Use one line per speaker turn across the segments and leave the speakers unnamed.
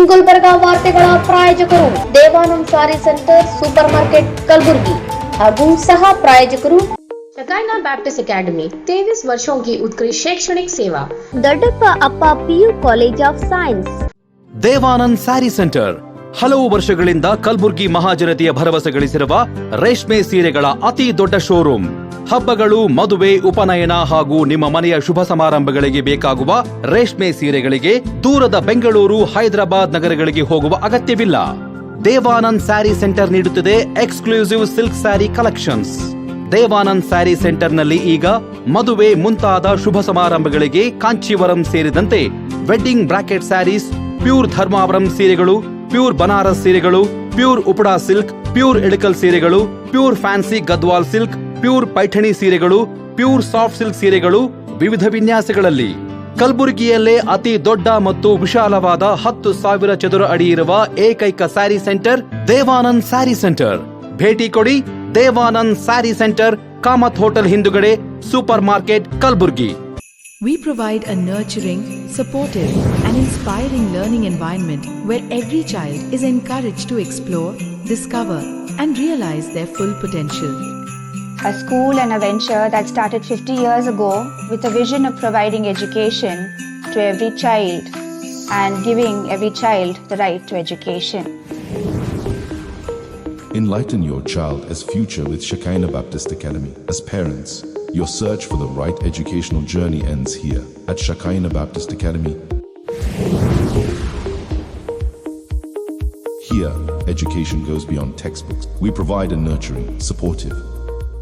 ಇನ್ ಗುಲ್ಬರ್ಗಾ ವಾರ್ತೆಗಳ ಪ್ರಾಯೋಜಕರು ದೇವಾನಂದ್ ಸಾರಿ centre super market Kalaburagi ಹಾಗೂ सह प्रायोजकರು शकाइना बैप्टिस्ट अकेडमी 23 वर्षों की उत्कृष्ट शैक्षणिक सेवा दड्डप्पा अप्पा PU college of science
Devanand sari centre ಹಲವು ವರ್ಷಗಳಿಂದ ಕಲಬುರ್ಗಿ ಮಹಾಜನತೆಯ ಭರವಸೆ ಗಳಿಸಿರುವ ರೇಷ್ಮೆ ಸೀರೆಗಳ ಅತಿ ದೊಡ್ಡ ಶೋರೂಮ್. ಹಬ್ಬಗಳು, ಮದುವೆ, ಉಪನಯನ ಹಾಗೂ ನಿಮ್ಮ ಮನೆಯ ಶುಭ ಸಮಾರಂಭಗಳಿಗೆ ಬೇಕಾಗುವ ರೇಷ್ಮೆ ಸೀರೆಗಳಿಗೆ ದೂರದ ಬೆಂಗಳೂರು, ಹೈದರಾಬಾದ್ ನಗರಗಳಿಗೆ ಹೋಗುವ ಅಗತ್ಯವಿಲ್ಲ. ದೇವಾನಂದ್ ಸ್ಯಾರಿ ಸೆಂಟರ್ ನೀಡುತ್ತಿದೆ exclusive silk sari collections. Devanand sari ಸೆಂಟರ್ನಲ್ಲಿ ಈಗ ಮದುವೆ ಮುಂತಾದ ಶುಭ ಸಮಾರಂಭಗಳಿಗೆ ಕಾಂಚೀವರಂ ಸೇರಿದಂತೆ wedding brocade saris, pure Dharmavaram ಸೀರೆಗಳು, ಪ್ಯೂರ್ ಬನಾರಸ್ ಸೀರೆಗಳು, pure Uppada silk, pure Ilkal ಸೀರೆಗಳು, pure fancy Gadwal silk, pure Paithani ಸೀರೆಗಳು, ಪ್ಯೂರ್ ಸಾಫ್ಟ್ ಸಿಲ್ಕ್ ಸೀರೆಗಳು ವಿವಿಧ ವಿನ್ಯಾಸಗಳಲ್ಲಿ. ಕಲಬುರಗಿಯಲ್ಲೇ ಅತಿ ದೊಡ್ಡ ಮತ್ತು ವಿಶಾಲವಾದ 10,000 ಚದುರ ಅಡಿ ಇರುವ ಏಕೈಕ sari centre Devanand sari centre. ಭೇಟಿ ಕೊಡಿ. Devanand sari centre, Kamath hotel ಹಿಂದುಗಡೆ, super market, Kalaburagi.
We provide a nurturing, supportive and inspiring learning environment where every child is encouraged to explore, discover and realize their full potential.
A school and a venture that started 50 years ago with a vision of providing education to every child and giving every child the right to education.
Enlighten your child as future with Shekinah Baptist Academy. As parents, your search for the right educational journey ends here at Shekinah Baptist Academy. Here, education goes beyond textbooks. We provide a nurturing, supportive,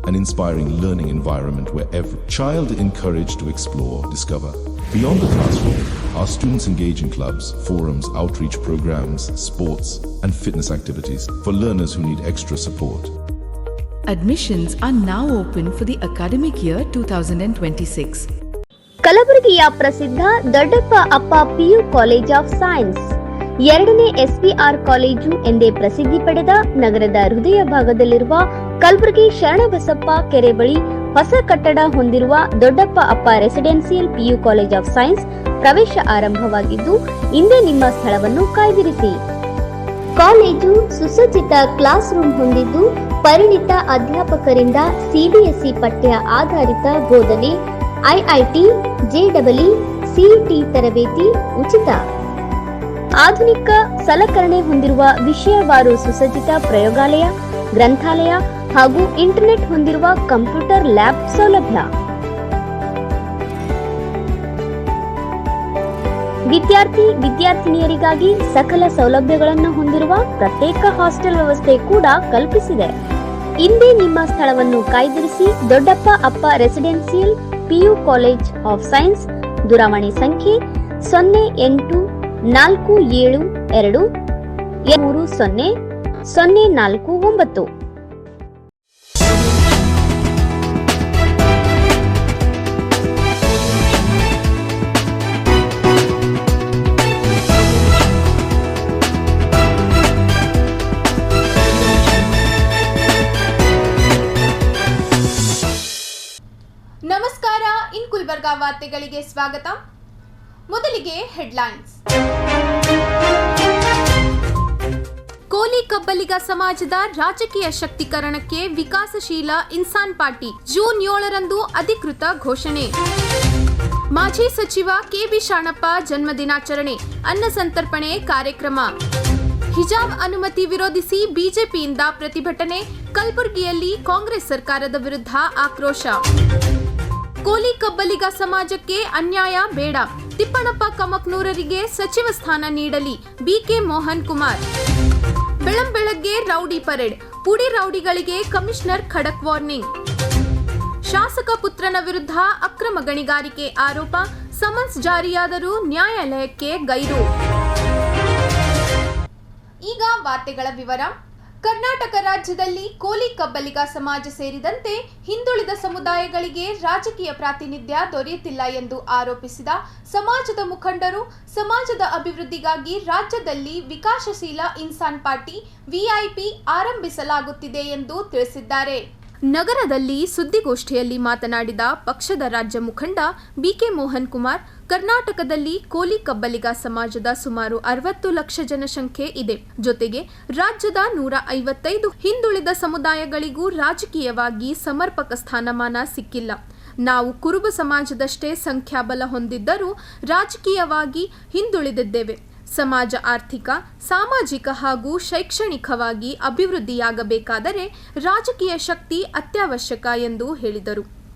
and inspiring learning environment where every child is encouraged to explore, discover. Beyond the classroom, our students engage in clubs, forums, outreach programs, sports, and fitness activities for learners who need extra support.
Admissions are now open for the academic year 2026.
ಕಲಬುರಗಿಯ ಪ್ರಸಿದ್ಧ ದೊಡ್ಡಪ್ಪ ಅಪ್ಪ PU college of science, ಎರಡನೇ SVR college ಎಂದೇ ಪ್ರಸಿದ್ಧಿ ಪಡೆದ ನಗರದ ಹೃದಯ ಭಾಗದಲ್ಲಿರುವ ಕಲಬುರಗಿ ಶರಣಬಸಪ್ಪ ಕೆರೆ ಬಳಿ ಹೊಸ ಕಟ್ಟಡ ಹೊಂದಿರುವ ದೊಡ್ಡಪ್ಪ ಅಪ್ಪ residential PU college of science ಪ್ರವೇಶ ಆರಂಭವಾಗಿದ್ದು, ಇಂದೇ ನಿಮ್ಮ ಸ್ಥಳವನ್ನು ಕಾಯ್ದಿರಿಸಿ. ಕಾಲೇಜು ಸುಸಜ್ಜಿತ ಕ್ಲಾಸ್ ರೂಮ್ ಹೊಂದಿದ್ದು, ಪರಿಣಿತ ಅಧ್ಯಾಪಕರಿಂದ CBSE ಪಠ್ಯ ಆಧಾರಿತ ಬೋಧನೆ, IIT, JEE, CET ತರಬೇತಿ ಉಚಿತ. ಆಧುನಿಕ ಸಲಕರಣೆ ಹೊಂದಿರುವ ವಿಷಯವಾರು ಸುಸಜ್ಜಿತ ಪ್ರಯೋಗಾಲಯ, ಗ್ರಂಥಾಲಯ ಹಾಗೂ ಇಂಟರ್ನೆಟ್ ಹೊಂದಿರುವ ಕಂಪ್ಯೂಟರ್ ಲ್ಯಾಬ್ ಸೌಲಭ್ಯ. ವಿದ್ಯಾರ್ಥಿನಿಯರಿಗಾಗಿ ಸಕಲ ಸೌಲಭ್ಯಗಳನ್ನು ಹೊಂದಿರುವ ಪ್ರತ್ಯೇಕ ಹಾಸ್ಟೆಲ್ ವ್ಯವಸ್ಥೆ ಕೂಡ ಕಲ್ಪಿಸಿದೆ. ಇಂದೇ ನಿಮ್ಮ ಸ್ಥಳವನ್ನು ಕಾಯ್ದಿರಿಸಿ. ದೊಡ್ಡಪ್ಪ ಅಪ್ಪ residential PU college of science. ದೂರವಾಣಿ ಸಂಖ್ಯೆ 0842300049.
ನಮಸ್ಕಾರ. ಇನ್ ಗುಲ್ಬರ್ಗಾ ವಾರ್ತೆಗಳಿಗೆ ಸ್ವಾಗತ. ಮೊದಲಿಗೆ ಹೆಡ್ಲೈನ್ಸ್. ಕೋಲಿ ಕಬ್ಬಲಿಗ ಸಮಾಜದ ರಾಜಕೀಯ ಶಕ್ತೀಕರಣಕ್ಕೆ ವಿಕಾಸಶೀಲ ಇನ್ಸಾನ್ ಪಾರ್ಟಿ ಜೂನ್ 7ರಂದು ಅಧಿಕೃತ ಘೋಷಣೆ. ಮಾಜಿ ಸಚಿವ KB ಶಾಣಪ್ಪ ಜನ್ಮದಿನಾಚರಣೆ, ಅನ್ನ ಸಂತರ್ಪಣೆ ಕಾರ್ಯಕ್ರಮ. ಹಿಜಾಬ್ ಅನುಮತಿ ವಿರೋಧಿಸಿ ಬಿಜೆಪಿಯಿಂದ ಪ್ರತಿಭಟನೆ, ಕಲಬುರಗಿಯಲ್ಲಿ ಕಾಂಗ್ರೆಸ್ ಸರ್ಕಾರದ ವಿರುದ್ಧ ಆಕ್ರೋಶ. ಕೋಲಿ ಕಬ್ಬಲಿಗ ಸಮಾಜಕ್ಕೆ ಅನ್ಯಾಯ ಬೇಡ, ತಿಪ್ಪಣಪ್ಪ ಕಮಕ್ನೂರರಿಗೆ ಸಚಿವ ಸ್ಥಾನ ನೀಡಲಿ, BK ಮೋಹನ್ ಕುಮಾರ್. ಬೆಳಂಬೆಳಗ್ಗೆ ರೌಡಿ ಪರೇಡ್, ಪುಡಿ ರೌಡಿಗಳಿಗೆ ಕಮಿಷನರ್ ಖಡಕ್ ವಾರ್ನಿಂಗ್. ಶಾಸಕ ಪುತ್ರನ ವಿರುದ್ಧ ಅಕ್ರಮ ಗಣಿಗಾರಿಕೆ ಆರೋಪ, ಸಮನ್ಸ್ ಜಾರಿಯಾದರೂ ನ್ಯಾಯಾಲಯಕ್ಕೆ ಗೈರು. ಈಗ ವಾರ್ತೆಗಳ ವಿವರ. ಕರ್ನಾಟಕ ರಾಜ್ಯದಲ್ಲಿ ಕೋಲಿ ಕಬ್ಬಲಿಗ ಸಮಾಜ ಸೇರಿದಂತೆ ಹಿಂದುಳಿದ ಸಮುದಾಯಗಳಿಗೆ ರಾಜಕೀಯ ಪ್ರಾತಿನಿಧ್ಯ ದೊರೆಯುತ್ತಿಲ್ಲ ಎಂದು ಆರೋಪಿಸಿದ ಸಮಾಜದ ಮುಖಂಡರು, ಸಮಾಜದ ಅಭಿವೃದ್ಧಿಗಾಗಿ ರಾಜ್ಯದಲ್ಲಿ ವಿಕಾಸಶೀಲ ಇನ್ಸಾನ್ ಪಾರ್ಟಿ VIP ಆರಂಭಿಸಲಾಗುತ್ತಿದೆ ಎಂದು ತಿಳಿಸಿದ್ದಾರೆ. ನಗರದಲ್ಲಿ ಸುದ್ದಿಗೋಷ್ಠಿಯಲ್ಲಿ ಮಾತನಾಡಿದ ಪಕ್ಷದ ರಾಜ್ಯ ಮುಖಂಡ BK ಮೋಹನ್ ಕುಮಾರ್, ಕರ್ನಾಟಕದಲ್ಲಿ ಕೋಲಿ ಕಬ್ಬಲಿಗ ಸಮಾಜದ ಸುಮಾರು 60 ಲಕ್ಷ ಜನಸಂಖ್ಯೆ ಇದೆ. ಜೊತೆಗೆ ರಾಜ್ಯದ 155 ಹಿಂದುಳಿದ ಸಮುದಾಯಗಳಿಗೂ ರಾಜಕೀಯವಾಗಿ ಸಮರ್ಪಕ ಸ್ಥಾನಮಾನ ಸಿಕ್ಕಿಲ್ಲ. ನಾವು ಕುರುಬ ಸಮಾಜದಷ್ಟೇ ಸಂಖ್ಯಾಬಲ ಹೊಂದಿದ್ದರೂ ರಾಜಕೀಯವಾಗಿ ಹಿಂದುಳಿದಿದ್ದೇವೆ. ಸಮಾಜ ಆರ್ಥಿಕ, ಸಾಮಾಜಿಕ ಹಾಗೂ ಶೈಕ್ಷಣಿಕವಾಗಿ ಅಭಿವೃದ್ಧಿಯಾಗಬೇಕಾದರೆ ರಾಜಕೀಯ ಶಕ್ತಿ ಅತ್ಯವಶ್ಯಕ ಎಂದು ಹೇಳಿದರು.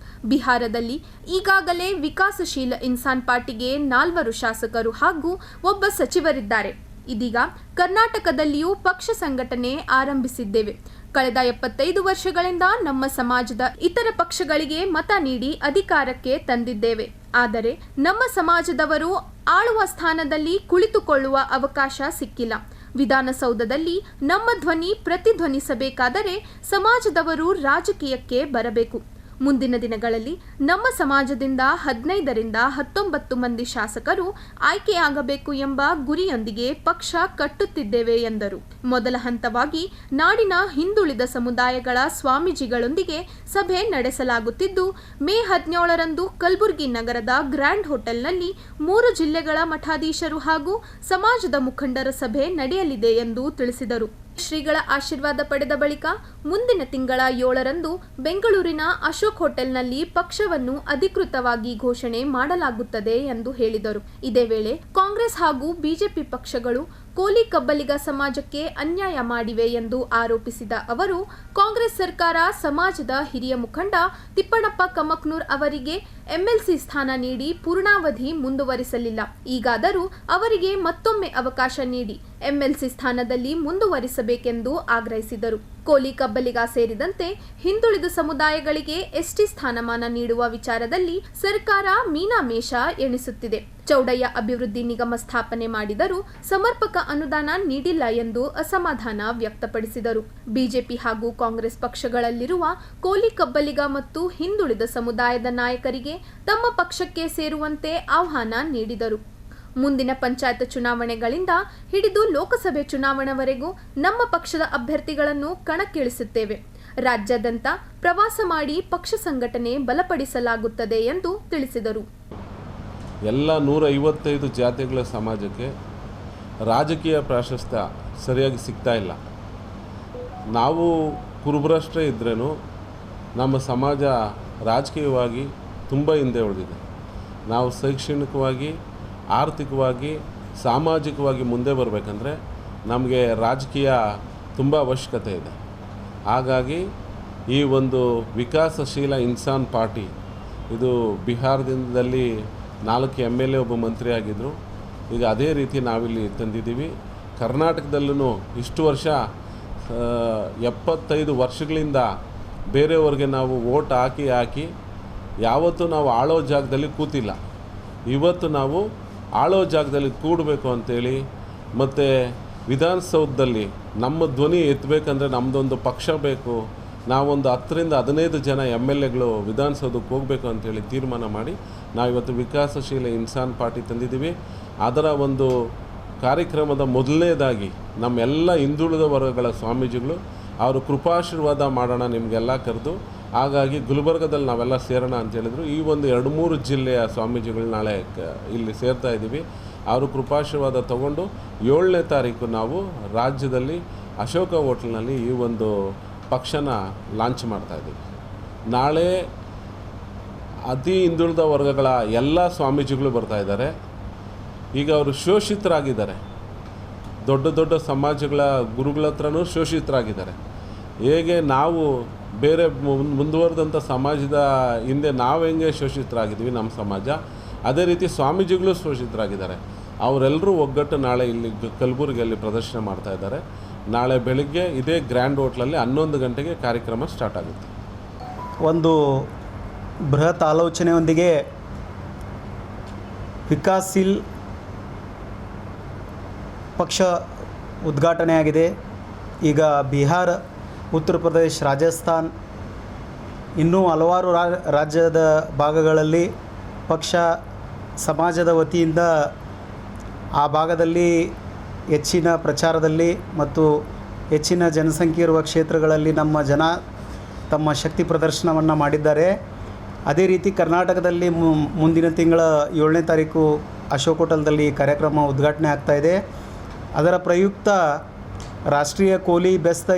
ಬಿಹಾರದಲ್ಲಿ ಈಗಾಗಲೇ ವಿಕಾಸಶೀಲ ಇನ್ಸಾನ್ ಪಾರ್ಟಿಗೆ 4 ಶಾಸಕರು ಹಾಗೂ ಒಬ್ಬ ಸಚಿವರಿದ್ದಾರೆ. ಇದೀಗ ಕರ್ನಾಟಕದಲ್ಲಿಯೂ ಪಕ್ಷ ಸಂಘಟನೆ ಆರಂಭಿಸಿದ್ದೇವೆ. ಕಳೆದ 75 ವರ್ಷಗಳಿಂದ ನಮ್ಮ ಸಮಾಜದ ಇತರ ಪಕ್ಷಗಳಿಗೆ ಮತ ನೀಡಿ ಅಧಿಕಾರಕ್ಕೆ ತಂದಿದ್ದೇವೆ. ಆದರೆ ನಮ್ಮ ಸಮಾಜದವರು ಆಳುವ ಸ್ಥಾನದಲ್ಲಿ ಕುಳಿತುಕೊಳ್ಳುವ ಅವಕಾಶ ಸಿಕ್ಕಿಲ್ಲ. ವಿಧಾನಸೌಧದಲ್ಲಿ ನಮ್ಮ ಧ್ವನಿ ಪ್ರತಿಧ್ವನಿಸಬೇಕಾದರೆ ಸಮಾಜದವರು ರಾಜಕೀಯಕ್ಕೆ ಬರಬೇಕು. ಮುಂದಿನ ದಿನಗಳಲ್ಲಿ ನಮ್ಮ ಸಮಾಜದಿಂದ 15ರಿಂದ 19 ಮಂದಿ ಶಾಸಕರು ಆಯ್ಕೆಯಾಗಬೇಕು ಎಂಬ ಗುರಿಯೊಂದಿಗೆ ಪಕ್ಷ ಕಟ್ಟುತ್ತಿದ್ದೇವೆ ಎಂದರು. ಮೊದಲ ಹಂತವಾಗಿ ನಾಡಿನ ಹಿಂದುಳಿದ ಸಮುದಾಯಗಳ ಸ್ವಾಮೀಜಿಗಳೊಂದಿಗೆ ಸಭೆ ನಡೆಸಲಾಗುತ್ತಿದ್ದು, ಮೇ 17ರಂದು ಕಲಬುರಗಿ ನಗರದ ಗ್ರ್ಯಾಂಡ್ ಹೋಟೆಲ್ನಲ್ಲಿ 3 ಜಿಲ್ಲೆಗಳ ಮಠಾಧೀಶರು ಹಾಗೂ ಸಮಾಜದ ಮುಖಂಡರ ಸಭೆ ನಡೆಯಲಿದೆ ಎಂದು ತಿಳಿಸಿದರು. ಶ್ರೀಗಳ ಆಶೀರ್ವಾದ ಪಡೆದ ಬಳಿಕ ಮುಂದಿನ ತಿಂಗಳ 7ರಂದು ಬೆಂಗಳೂರಿನ ಅಶೋಕ್ ಹೋಟೆಲ್ನಲ್ಲಿ ಪಕ್ಷವನ್ನು ಅಧಿಕೃತವಾಗಿ ಘೋಷಣೆ ಮಾಡಲಾಗುತ್ತದೆ ಎಂದು ಹೇಳಿದರು. ಇದೇ ವೇಳೆ ಕಾಂಗ್ರೆಸ್ ಹಾಗೂ ಬಿಜೆಪಿ ಪಕ್ಷಗಳು ಕೋಲಿ ಕಬ್ಬಲಿಗ ಸಮಾಜಕ್ಕೆ ಅನ್ಯಾಯ ಮಾಡಿವೆ ಎಂದು ಆರೋಪಿಸಿದ ಅವರು, ಕಾಂಗ್ರೆಸ್ ಸರ್ಕಾರ ಸಮಾಜದ ಹಿರಿಯ ಮುಖಂಡ ತಿಪ್ಪಣ್ಣಪ್ಪ ಕಮಕ್ನೂರ್ ಅವರಿಗೆ ಎಂಎಲ್ಸಿ ಸ್ಥಾನ ನೀಡಿ ಪೂರ್ಣಾವಧಿ ಮುಂದುವರಿಸಲಿಲ್ಲ. ಈಗಾದರೂ ಅವರಿಗೆ ಮತ್ತೊಮ್ಮೆ ಅವಕಾಶ ನೀಡಿ ಎಂಎಲ್ಸಿ ಸ್ಥಾನದಲ್ಲಿ ಮುಂದುವರಿಸಬೇಕೆಂದು ಆಗ್ರಹಿಸಿದರು. ಕೋಲಿ ಕಬ್ಬಲಿಗ ಸೇರಿದಂತೆ ಹಿಂದುಳಿದ ಸಮುದಾಯಗಳಿಗೆ ಎಸ್ಟಿ ಸ್ಥಾನಮಾನ ನೀಡುವ ವಿಚಾರದಲ್ಲಿ ಸರ್ಕಾರ ಮೀನಾಮೇಷ ಎಣಿಸುತ್ತಿದೆ. ಚೌಡಯ್ಯ ಅಭಿವೃದ್ಧಿ ನಿಗಮ ಸ್ಥಾಪನೆ ಮಾಡಿದರೂ ಸಮರ್ಪಕ ಅನುದಾನ ನೀಡಿಲ್ಲ ಎಂದು ಅಸಮಾಧಾನ ವ್ಯಕ್ತಪಡಿಸಿದರು. ಬಿಜೆಪಿ ಹಾಗೂ ಕಾಂಗ್ರೆಸ್ ಪಕ್ಷಗಳಲ್ಲಿರುವ ಕೋಲಿ ಕಬ್ಬಲಿಗ ಮತ್ತು ಹಿಂದುಳಿದ ಸಮುದಾಯದ ನಾಯಕರಿಗೆ ತಮ್ಮ ಪಕ್ಷಕ್ಕೆ ಸೇರುವಂತೆ ಆಹ್ವಾನ ನೀಡಿದರು. ಮುಂದಿನ ಪಂಚಾಯತ್ ಚುನಾವಣೆಗಳಿಂದ ಹಿಡಿದು ಲೋಕಸಭೆ ಚುನಾವಣೆವರೆಗೂ ನಮ್ಮ ಪಕ್ಷದ ಅಭ್ಯರ್ಥಿಗಳನ್ನು ಕಣಕ್ಕಿಳಿಸುತ್ತೇವೆ. ರಾಜ್ಯಾದ್ಯಂತ ಪ್ರವಾಸ ಮಾಡಿ ಪಕ್ಷ ಸಂಘಟನೆ ಬಲಪಡಿಸಲಾಗುತ್ತದೆ ಎಂದು ತಿಳಿಸಿದರು.
ಎಲ್ಲ 155 ಜಾತಿಗಳ ಸಮಾಜಕ್ಕೆ ರಾಜಕೀಯ ಪ್ರಾಶಸ್ತ್ಯ ಸರಿಯಾಗಿ ಸಿಗ್ತಾ ಇಲ್ಲ. ನಾವು ಕುರುಬರಷ್ಟೇ ಇದ್ರೂ ನಮ್ಮ ಸಮಾಜ ರಾಜಕೀಯವಾಗಿ ತುಂಬ ಹಿಂದೆ ಉಳಿದಿದೆ. ನಾವು ಶೈಕ್ಷಣಿಕವಾಗಿ, ಆರ್ಥಿಕವಾಗಿ, ಸಾಮಾಜಿಕವಾಗಿ ಮುಂದೆ ಬರಬೇಕಂದ್ರೆ ನಮಗೆ ರಾಜಕೀಯ ತುಂಬ ಅವಶ್ಯಕತೆ ಇದೆ. ಹಾಗಾಗಿ ಈ ಒಂದು ವಿಕಾಸಶೀಲ ಇನ್ಸಾನ್ ಪಾರ್ಟಿ ಇದು ಬಿಹಾರದಲ್ಲಿ 4 MLA ಒಬ್ಬ ಮಂತ್ರಿ ಆಗಿದ್ದರು. ಈಗ ಅದೇ ರೀತಿ ನಾವಿಲ್ಲಿ ತಂದಿದ್ದೀವಿ. ಕರ್ನಾಟಕದಲ್ಲೂ ಇಷ್ಟು ವರ್ಷ 75 ವರ್ಷಗಳಿಂದ ಬೇರೆಯವ್ರಿಗೆ ನಾವು ವೋಟ್ ಹಾಕಿ ಯಾವತ್ತೂ ನಾವು ಆಳೋ ಜಾಗದಲ್ಲಿ ಕೂತಿಲ್ಲ. ಇವತ್ತು ನಾವು ಆಳೋ ಜಾಗದಲ್ಲಿ ಕೂಡಬೇಕು ಅಂಥೇಳಿ, ಮತ್ತು ವಿಧಾನಸೌಧದಲ್ಲಿ ನಮ್ಮ ಧ್ವನಿ ಎತ್ತಬೇಕಂದ್ರೆ ನಮ್ಮದೊಂದು ಪಕ್ಷ ಬೇಕು, ನಾವೊಂದು 10ರಿಂದ 15 ಜನ MLAಗಳು ವಿಧಾನಸೌಧಕ್ಕೆ ಹೋಗಬೇಕು ಅಂಥೇಳಿ ತೀರ್ಮಾನ ಮಾಡಿ ನಾವಿವತ್ತು ವಿಕಾಸಶೀಲ ಇನ್ಸಾನ್ ಪಾರ್ಟಿ ತಂದಿದ್ದೀವಿ. ಅದರ ಒಂದು ಕಾರ್ಯಕ್ರಮದ ಮೊದಲನೇದಾಗಿ ನಮ್ಮೆಲ್ಲ ಹಿಂದುಳಿದ ವರ್ಗಗಳ ಸ್ವಾಮೀಜಿಗಳು ಅವರು ಕೃಪಾಶೀರ್ವಾದ ಮಾಡೋಣ ನಿಮಗೆಲ್ಲ ಕರೆದು, ಹಾಗಾಗಿ ಗುಲ್ಬರ್ಗದಲ್ಲಿ ನಾವೆಲ್ಲ ಸೇರೋಣ ಅಂತ ಹೇಳಿದ್ರು. ಈ ಒಂದು 2-3 ಜಿಲ್ಲೆಯ ಸ್ವಾಮೀಜಿಗಳು ನಾಳೆ ಇಲ್ಲಿ ಸೇರ್ತಾ ಇದ್ದೀವಿ. ಅವರು ಕೃಪಾಶೀರ್ವಾದ ತಗೊಂಡು 7ನೇ ತಾರೀಕು ನಾವು ರಾಜ್ಯದಲ್ಲಿ ಅಶೋಕ ಹೋಟೆಲ್ನಲ್ಲಿ ಈ ಒಂದು ಪಕ್ಷನ ಲಾಂಚ್ ಮಾಡ್ತಾಯಿದ್ದೀವಿ. ನಾಳೆ ಅತಿ ಹಿಂದುಳಿದ ವರ್ಗಗಳ ಎಲ್ಲ ಸ್ವಾಮೀಜಿಗಳು ಬರ್ತಾಯಿದ್ದಾರೆ. ಈಗ ಅವರು ಶೋಷಿತರಾಗಿದ್ದಾರೆ. ದೊಡ್ಡ ದೊಡ್ಡ ಸಮಾಜಗಳ ಗುರುಗಳ ಹತ್ರನೂ ಶೋಷಿತರಾಗಿದ್ದಾರೆ. ಹೇಗೆ ನಾವು ಬೇರೆ ಮುಂದುವರೆದಂಥ ಸಮಾಜದ ಹಿಂದೆ ನಾವು ಹೆಂಗೆ ಶೋಷಿತರಾಗಿದ್ವಿ ನಮ್ಮ ಸಮಾಜ, ಅದೇ ರೀತಿ ಸ್ವಾಮೀಜಿಗಳು ಶೋಷಿತರಾಗಿದ್ದಾರೆ. ಅವರೆಲ್ಲರೂ ಒಗ್ಗಟ್ಟು ನಾಳೆ ಇಲ್ಲಿ ಕಲಬುರಗಿಯಲ್ಲಿ ಪ್ರದರ್ಶನ ಮಾಡ್ತಾಯಿದ್ದಾರೆ. ನಾಳೆ ಬೆಳಗ್ಗೆ ಇದೇ ಗ್ರ್ಯಾಂಡ್ ಹೋಟ್ಲಲ್ಲಿ 11 ಗಂಟೆಗೆ ಕಾರ್ಯಕ್ರಮ ಸ್ಟಾರ್ಟ್ ಆಗುತ್ತೆ.
ಒಂದು ಬೃಹತ್ ಆಲೋಚನೆಯೊಂದಿಗೆ ವಿಕಾಸಶೀಲ್ ಪಕ್ಷ ಉದ್ಘಾಟನೆಯಾಗಿದೆ. ಈಗ ಬಿಹಾರ, ಉತ್ತರ ಪ್ರದೇಶ, ರಾಜಸ್ಥಾನ್ ಇನ್ನೂ ಹಲವಾರು ರಾಜ್ಯದ ಭಾಗಗಳಲ್ಲಿ ಪಕ್ಷ ಸಮಾಜದ ವತಿಯಿಂದ ಆ ಭಾಗದಲ್ಲಿ ಹೆಚ್ಚಿನ ಪ್ರಚಾರದಲ್ಲಿ ಮತ್ತು ಹೆಚ್ಚಿನ ಜನಸಂಖ್ಯೆ ಇರುವ ಕ್ಷೇತ್ರಗಳಲ್ಲಿ ನಮ್ಮ ಜನ ತಮ್ಮ ಶಕ್ತಿ ಪ್ರದರ್ಶನವನ್ನು ಮಾಡಿದ್ದಾರೆ. ಅದೇ ರೀತಿ ಕರ್ನಾಟಕದಲ್ಲಿ ಮುಂದಿನ ತಿಂಗಳ 7ನೇ ತಾರೀಕು ಅಶೋಕ್ ಹೋಟೆಲ್ದಲ್ಲಿ ಕಾರ್ಯಕ್ರಮ ಉದ್ಘಾಟನೆ ಆಗ್ತಾಯಿದೆ. ಅದರ ಪ್ರಯುಕ್ತ ರಾಷ್ಟ್ರೀಯ ಕೋಲಿ ಬೆಸ್ತ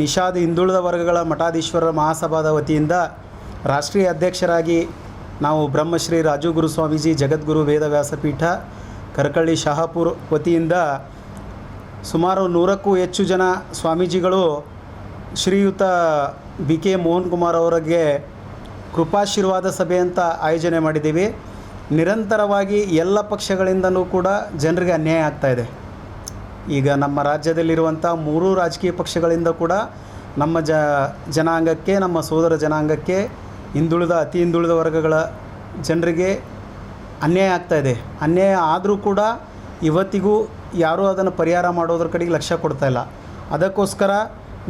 ನಿಷಾದ್ ಹಿಂದುಳಿದ ವರ್ಗಗಳ ಮಠಾಧೀಶ್ವರರ ಮಹಾಸಭಾದ ವತಿಯಿಂದ ರಾಷ್ಟ್ರೀಯ ಅಧ್ಯಕ್ಷರಾಗಿ ನಾವು ಬ್ರಹ್ಮಶ್ರೀ ರಾಜು ಗುರು ಸ್ವಾಮೀಜಿ ಜಗದ್ಗುರು ವೇದವ್ಯಾಸಪೀಠ ಕರಕಳ್ಳಿ ಶಹಾಪುರ ವತಿಯಿಂದ ಸುಮಾರು 100ಕ್ಕೂ ಹೆಚ್ಚು ಜನ ಸ್ವಾಮೀಜಿಗಳು ಶ್ರೀಯುತ BK ಮೋಹನ್ ಕುಮಾರ್ ಅವರಿಗೆ ಕೃಪಾಶೀರ್ವಾದ ಸಭೆ ಅಂತ ಆಯೋಜನೆ ಮಾಡಿದ್ದೀವಿ. ನಿರಂತರವಾಗಿ ಎಲ್ಲ ಪಕ್ಷಗಳಿಂದಲೂ ಕೂಡ ಜನರಿಗೆ ಅನ್ಯಾಯ ಆಗ್ತಾಯಿದೆ. ಈಗ ನಮ್ಮ ರಾಜ್ಯದಲ್ಲಿರುವಂಥ 3 ರಾಜಕೀಯ ಪಕ್ಷಗಳಿಂದ ಕೂಡ ನಮ್ಮ ಜನಾಂಗಕ್ಕೆ, ನಮ್ಮ ಸೋದರ ಜನಾಂಗಕ್ಕೆ, ಅತಿ ಹಿಂದುಳಿದ ವರ್ಗಗಳ ಜನರಿಗೆ ಅನ್ಯಾಯ ಆಗ್ತಾಯಿದೆ. ಅನ್ಯಾಯ ಆದರೂ ಕೂಡ ಇವತ್ತಿಗೂ ಯಾರೂ ಅದನ್ನು ಪರಿಹಾರ ಮಾಡೋದ್ರ ಕಡೆಗೆ ಲಕ್ಷ್ಯ ಕೊಡ್ತಾಯಿಲ್ಲ. ಅದಕ್ಕೋಸ್ಕರ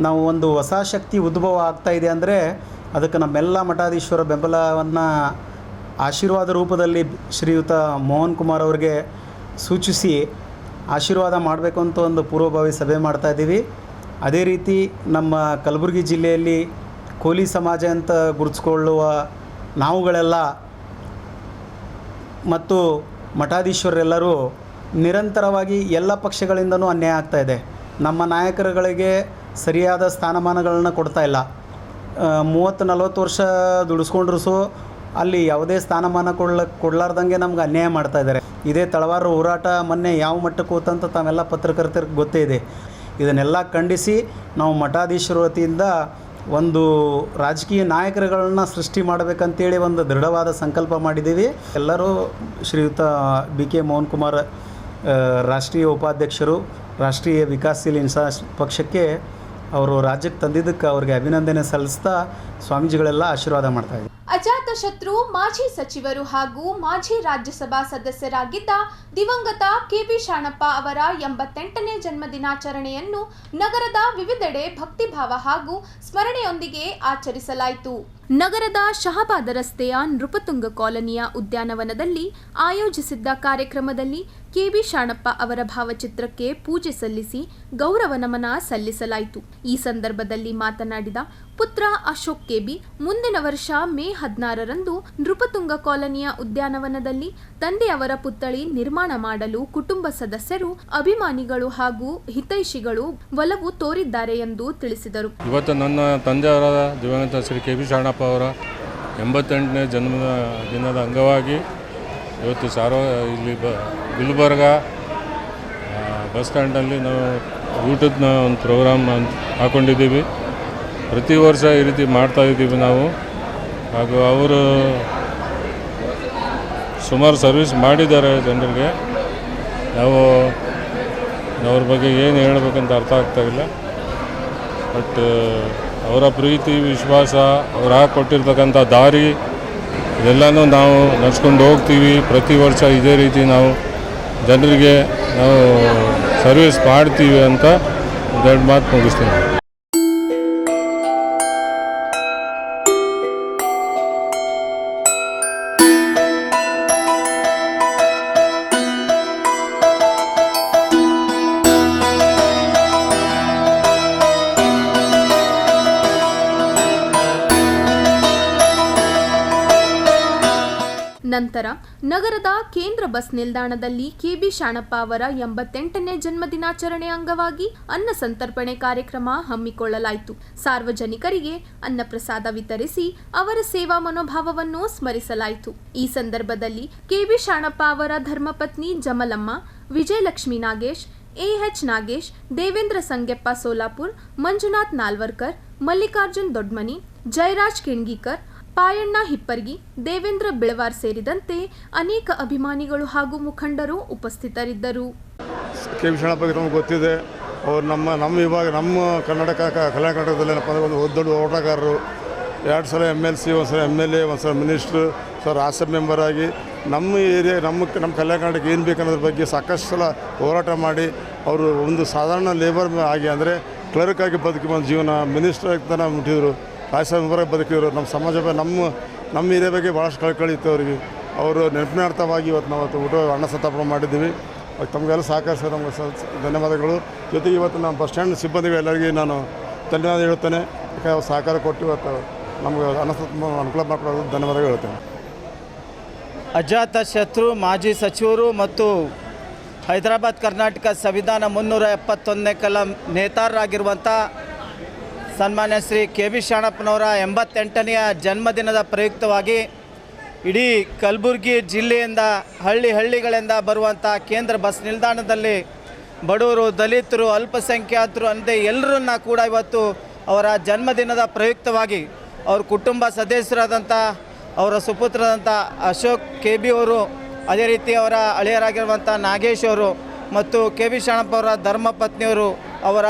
ನಾವು ಒಂದು ಹೊಸ ಶಕ್ತಿ ಉದ್ಭವ ಆಗ್ತಾಯಿದೆ ಅಂದರೆ ಅದಕ್ಕೆ ನಮ್ಮೆಲ್ಲ ಮಠಾಧೀಶ್ವರ ಬೆಂಬಲವನ್ನು ಆಶೀರ್ವಾದ ರೂಪದಲ್ಲಿ ಶ್ರೀಯುತ ಮೋಹನ್ ಕುಮಾರ್ ಅವರಿಗೆ ಸೂಚಿಸಿ ಆಶೀರ್ವಾದ ಮಾಡಬೇಕು ಅಂತ ಒಂದು ಪೂರ್ವಭಾವಿ ಸಭೆ ಮಾಡ್ತಾಯಿದ್ದೀವಿ. ಅದೇ ರೀತಿ ನಮ್ಮ ಕಲಬುರಗಿ ಜಿಲ್ಲೆಯಲ್ಲಿ ಕೋಲಿ ಸಮಾಜ ಅಂತ ಗುರುತಿಸ್ಕೊಳ್ಳುವ ನಾವುಗಳೆಲ್ಲ ಮತ್ತು ಮಠಾಧೀಶ್ವರೆಲ್ಲರೂ ನಿರಂತರವಾಗಿ ಎಲ್ಲ ಪಕ್ಷಗಳಿಂದನೂ ಅನ್ಯಾಯ ಆಗ್ತಾಯಿದೆ. ನಮ್ಮ ನಾಯಕರುಗಳಿಗೆ ಸರಿಯಾದ ಸ್ಥಾನಮಾನಗಳನ್ನು ಕೊಡ್ತಾಯಿಲ್ಲ. 30-40 ವರ್ಷ ದುಡಿಸ್ಕೊಂಡ್ರು ಅಲ್ಲಿ ಯಾವುದೇ ಸ್ಥಾನಮಾನ ಕೊಡಲಾರ್ದಂಗೆ ನಮ್ಗೆ ಅನ್ಯಾಯ ಮಾಡ್ತಾಯಿದ್ದಾರೆ. ಇದೇ ತಳವಾರ ಹೋರಾಟ ಮೊನ್ನೆ ಯಾವ ಮಟ್ಟಕ್ಕೆ ಹೋತಂತ ತಾವೆಲ್ಲ ಪತ್ರಕರ್ತರಿಗೆ ಗೊತ್ತೇ ಇದೆ. ಇದನ್ನೆಲ್ಲ ಖಂಡಿಸಿ ನಾವು ಮಠಾಧೀಶರ ವತಿಯಿಂದ ಒಂದು ರಾಜಕೀಯ ನಾಯಕರುಗಳನ್ನ ಸೃಷ್ಟಿ ಮಾಡಬೇಕಂತೇಳಿ ಒಂದು ದೃಢವಾದ ಸಂಕಲ್ಪ ಮಾಡಿದ್ದೀವಿ. ಎಲ್ಲರೂ ಶ್ರೀಯುತ BK ಮೋಹನ್ ಕುಮಾರ್ ರಾಷ್ಟ್ರೀಯ ಉಪಾಧ್ಯಕ್ಷರು, ರಾಷ್ಟ್ರೀಯ ವಿಕಾಸಶೀಲ ಇನ್ಸಾನ್ ಪಕ್ಷಕ್ಕೆ ಅವರು ರಾಜ್ಯಕ್ಕೆ ತಂದಿದ್ದಕ್ಕೆ ಅವರಿಗೆ ಅಭಿನಂದನೆ ಸಲ್ಲಿಸ್ತಾ ಸ್ವಾಮೀಜಿಗಳೆಲ್ಲ ಆಶೀರ್ವಾದ ಮಾಡ್ತಾಯಿದ್ದಾರೆ.
ಅಜಾತಶತ್ರು ಮಾಜಿ ಸಚಿವರು ಹಾಗೂ ಮಾಜಿ ರಾಜ್ಯಸಭಾ ಸದಸ್ಯರಾಗಿದ್ದ ದಿವಂಗತ KB ಶಾಣಪ್ಪ ಅವರ 88ನೇ ಜನ್ಮದಿನಾಚರಣೆಯನ್ನು ನಗರದ ವಿವಿಧೆಡೆ ಭಕ್ತಿಭಾವ ಹಾಗೂ ಸ್ಮರಣೆಯೊಂದಿಗೆ ಆಚರಿಸಲಾಯಿತು. ನಗರದ ಶಹಾಬಾದ ರಸ್ತೆಯ ನೃಪತುಂಗ ಕಾಲನಿಯ ಉದ್ಯಾನವನದಲ್ಲಿ ಆಯೋಜಿಸಿದ್ದ ಕಾರ್ಯಕ್ರಮದಲ್ಲಿ KB ಶಾಣಪ್ಪ ಅವರ ಭಾವಚಿತ್ರಕ್ಕೆ ಪೂಜೆ ಸಲ್ಲಿಸಿ ಗೌರವ ನಮನ ಸಲ್ಲಿಸಲಾಯಿತು. ಈ ಸಂದರ್ಭದಲ್ಲಿ ಮಾತನಾಡಿದ ಪುತ್ರ ಅಶೋಕ್ KB, ಮುಂದಿನ ವರ್ಷ ಮೇ 16ರಂದು ನೃಪತುಂಗ ಕಾಲನಿಯ ಉದ್ಯಾನವನದಲ್ಲಿ ತಂದೆಯವರ ಪುತ್ಥಳಿ ನಿರ್ಮಾಣ ಮಾಡಲು ಕುಟುಂಬ ಸದಸ್ಯರು, ಅಭಿಮಾನಿಗಳು ಹಾಗೂ ಹಿತೈಷಿಗಳು ಒಲವು ತೋರಿದ್ದಾರೆ ಎಂದು ತಿಳಿಸಿದರು.
ಇವತ್ತು ನನ್ನ ತಂದೆಯವರ ದಿವಂಗತ ಶ್ರೀ KB ಶಾಣಪ್ಪ ಅವರ 88ನೇ ಜನ್ಮದಿನದ ಅಂಗವಾಗಿ ಇವತ್ತು ಇಲ್ಲಿ ಗುಲ್ಬರ್ಗ ಬಸ್ ಸ್ಟ್ಯಾಂಡಲ್ಲಿ ನಾವು ಊಟದ ಒಂದು ಪ್ರೋಗ್ರಾಮ್ ಹಾಕ್ಕೊಂಡಿದ್ದೀವಿ. ಪ್ರತಿ ವರ್ಷ ಈ ರೀತಿ ಮಾಡ್ತಾಯಿದ್ದೀವಿ ನಾವು. ಹಾಗೂ ಅವರು ಸುಮಾರು ಸರ್ವಿಸ್ ಮಾಡಿದ್ದಾರೆ ಜನರಿಗೆ. ನಾವು ಅವ್ರ ಬಗ್ಗೆ ಏನು ಹೇಳಬೇಕಂತ ಅರ್ಥ ಆಗ್ತಾಯಿಲ್ಲ. ಬಟ್ ಅವರ ಪ್ರೀತಿ, ವಿಶ್ವಾಸ, ಅವ್ರು ಹಾಕಿಕೊಟ್ಟಿರ್ತಕ್ಕಂಥ ದಾರಿ ಇದೆಲ್ಲನೂ ನಾವು ನಡ್ಸ್ಕೊಂಡು ಹೋಗ್ತೀವಿ. ಪ್ರತಿ ವರ್ಷ ಇದೇ ರೀತಿ ನಾವು ಜನರಿಗೆ ನಾವು ಸರ್ವಿಸ್ ಮಾಡ್ತೀವಿ ಅಂತ ದೊಡ್ಡ ಮಾತು ಮುಗಿಸ್ತೀನಿ.
ನಂತರ ನಗರದ ಕೇಂದ್ರ ಬಸ್ ನಿಲ್ದಾಣದಲ್ಲಿ KB ಶಾಣಪ್ಪ ಅವರ 88ನೇ ಜನ್ಮದಿನಾಚರಣೆ ಅಂಗವಾಗಿ ಅನ್ನ ಸಂತರ್ಪಣೆ ಕಾರ್ಯಕ್ರಮ ಹಮ್ಮಿಕೊಳ್ಳಲಾಯಿತು. ಸಾರ್ವಜನಿಕರಿಗೆ ಅನ್ನಪ್ರಸಾದ ವಿತರಿಸಿ ಅವರ ಸೇವಾ ಮನೋಭಾವವನ್ನು ಸ್ಮರಿಸಲಾಯಿತು. ಈ ಸಂದರ್ಭದಲ್ಲಿ KB ಶಾಣಪ್ಪ ಅವರ ಧರ್ಮಪತ್ನಿ ಜಮಲಮ್ಮ, ವಿಜಯಲಕ್ಷ್ಮಿ ನಾಗೇಶ್, AH ನಾಗೇಶ್, ದೇವೇಂದ್ರ ಸಂಗೆಪ್ಪ ಸೋಲಾಪುರ್, ಮಂಜುನಾಥ್ ನಾಲ್ವರ್ಕರ್, ಮಲ್ಲಿಕಾರ್ಜುನ್ ದೊಡ್ಮನಿ, ಜಯರಾಜ್ ಕಿಣ್ಗೀಕರ್, ಪಾಯಣ್ಣ ಹಿಪ್ಪರ್ಗಿ, ದೇವೇಂದ್ರ ಬಿಳವಾರ್ ಸೇರಿದಂತೆ ಅನೇಕ ಅಭಿಮಾನಿಗಳು ಹಾಗೂ ಮುಖಂಡರು ಉಪಸ್ಥಿತರಿದ್ದರು.
KB ಶಾಣಪ್ಪ ನಮಗೆ ಗೊತ್ತಿದೆ. ಅವರು ನಮ್ಮ ವಿಭಾಗ, ನಮ್ಮ ಕಲ್ಯಾಣ ಕರ್ನಾಟಕದಲ್ಲಿ ಏನಪ್ಪ ಅಂದರೆ ಒಂದು ದೊಡ್ಡ ಹೋರಾಟಗಾರರು. 2 ಸಲ MLC, 1 ಸಲ MLA, 1 ಸಲ ಮಿನಿಸ್ಟ್ರು, ರಾಜ್ಯಸಭೆ ಮೆಂಬರ್ ಆಗಿ ನಮ್ಮ ಏರಿಯಾ, ನಮ್ಮ ಕಲ್ಯಾಣ ಕರ್ನಾಟಕ ಏನು ಬೇಕನ್ನೋದ್ರ ಬಗ್ಗೆ ಸಾಕಷ್ಟು ಸಲ ಹೋರಾಟ ಮಾಡಿ ಅವರು ಒಂದು ಸಾಧಾರಣ ಲೇಬರ್ ಆಗಿ ಅಂದರೆ ಕ್ಲರ್ಕ್ ಆಗಿ ಬದುಕಿ ಒಂದು ಜೀವನ, ಮಿನಿಸ್ಟರ್ ಆಗಿ ತನಕ ಮುಟ್ಟಿದ್ರು, ರಾಜ್ಯಸಭೆ ಮೆಂಬರಾಗಿ ಬದುಕಿದ್ರು. ನಮ್ಮ ಸಮಾಜ ನಮ್ಮ ಏರಿಯಾ ಬಗ್ಗೆ ಭಾಳಷ್ಟು ಕಳ್ಕಳಿ ಇತ್ತು ಅವರಿಗೆ. ಅವರು ನೆನಪಿನಾರ್ಥವಾಗಿ ಇವತ್ತು ನಾವು ಊಟ ಅನ್ನ ಸಂತರ್ಪಣೆ ಮಾಡಿದ್ದೀವಿ. ತಮಗೆಲ್ಲ ಸಹಕರಿಸಿದ ನಮಗೆ ಧನ್ಯವಾದಗಳು. ಜೊತೆಗೆ ಇವತ್ತು ನಮ್ಮ ಬಸ್ ಸ್ಟ್ಯಾಂಡ್ ಸಿಬ್ಬಂದಿಗೆ ಎಲ್ಲರಿಗೆ ನಾನು ಧನ್ಯವಾದ ಹೇಳ್ತೇನೆ. ಯಾಕೆ ಅವ್ರು ಸಹಕಾರ ಕೊಟ್ಟು ಇವತ್ತು ನಮಗೆ ಅನುಕೂಲ ಮಾಡಿಕೊಡೋದು ಧನ್ಯವಾದಗಳು ಹೇಳ್ತೇನೆ.
ಅಜಾತ ಶತ್ರು ಮಾಜಿ ಸಚಿವರು ಮತ್ತು ಹೈದರಾಬಾದ್ ಕರ್ನಾಟಕ ಸಂವಿಧಾನ 371ನೇ ಕಲಂ ನೇತಾರರಾಗಿರುವಂಥ ಸನ್ಮಾನ್ಯ ಶ್ರೀ ಕೆ ಬಿ ಶಾಣಪ್ಪನವರ 88ನೆಯ ಜನ್ಮದಿನದ ಪ್ರಯುಕ್ತವಾಗಿ ಇಡೀ ಕಲಬುರಗಿ ಜಿಲ್ಲೆಯಿಂದ ಹಳ್ಳಿಗಳಿಂದ ಬರುವಂಥ ಕೇಂದ್ರ ಬಸ್ ನಿಲ್ದಾಣದಲ್ಲಿ ಬಡವರು, ದಲಿತರು, ಅಲ್ಪಸಂಖ್ಯಾತರು ಅನ್ನದೇ ಎಲ್ಲರನ್ನ ಕೂಡ ಇವತ್ತು ಅವರ ಜನ್ಮದಿನದ ಪ್ರಯುಕ್ತವಾಗಿ ಅವ್ರ ಕುಟುಂಬ ಸದಸ್ಯರಾದಂಥ ಅವರ ಸುಪುತ್ರರಾದಂಥ ಅಶೋಕ್ ಕೆ ಬಿ ಅವರು, ಅದೇ ರೀತಿ ಅವರ ಹಳೆಯರಾಗಿರುವಂಥ ನಾಗೇಶ್ ಅವರು ಮತ್ತು ಕೆ ಬಿ ಶಾಣಪ್ಪ ಅವರ ಧರ್ಮಪತ್ನಿಯವರು, ಅವರ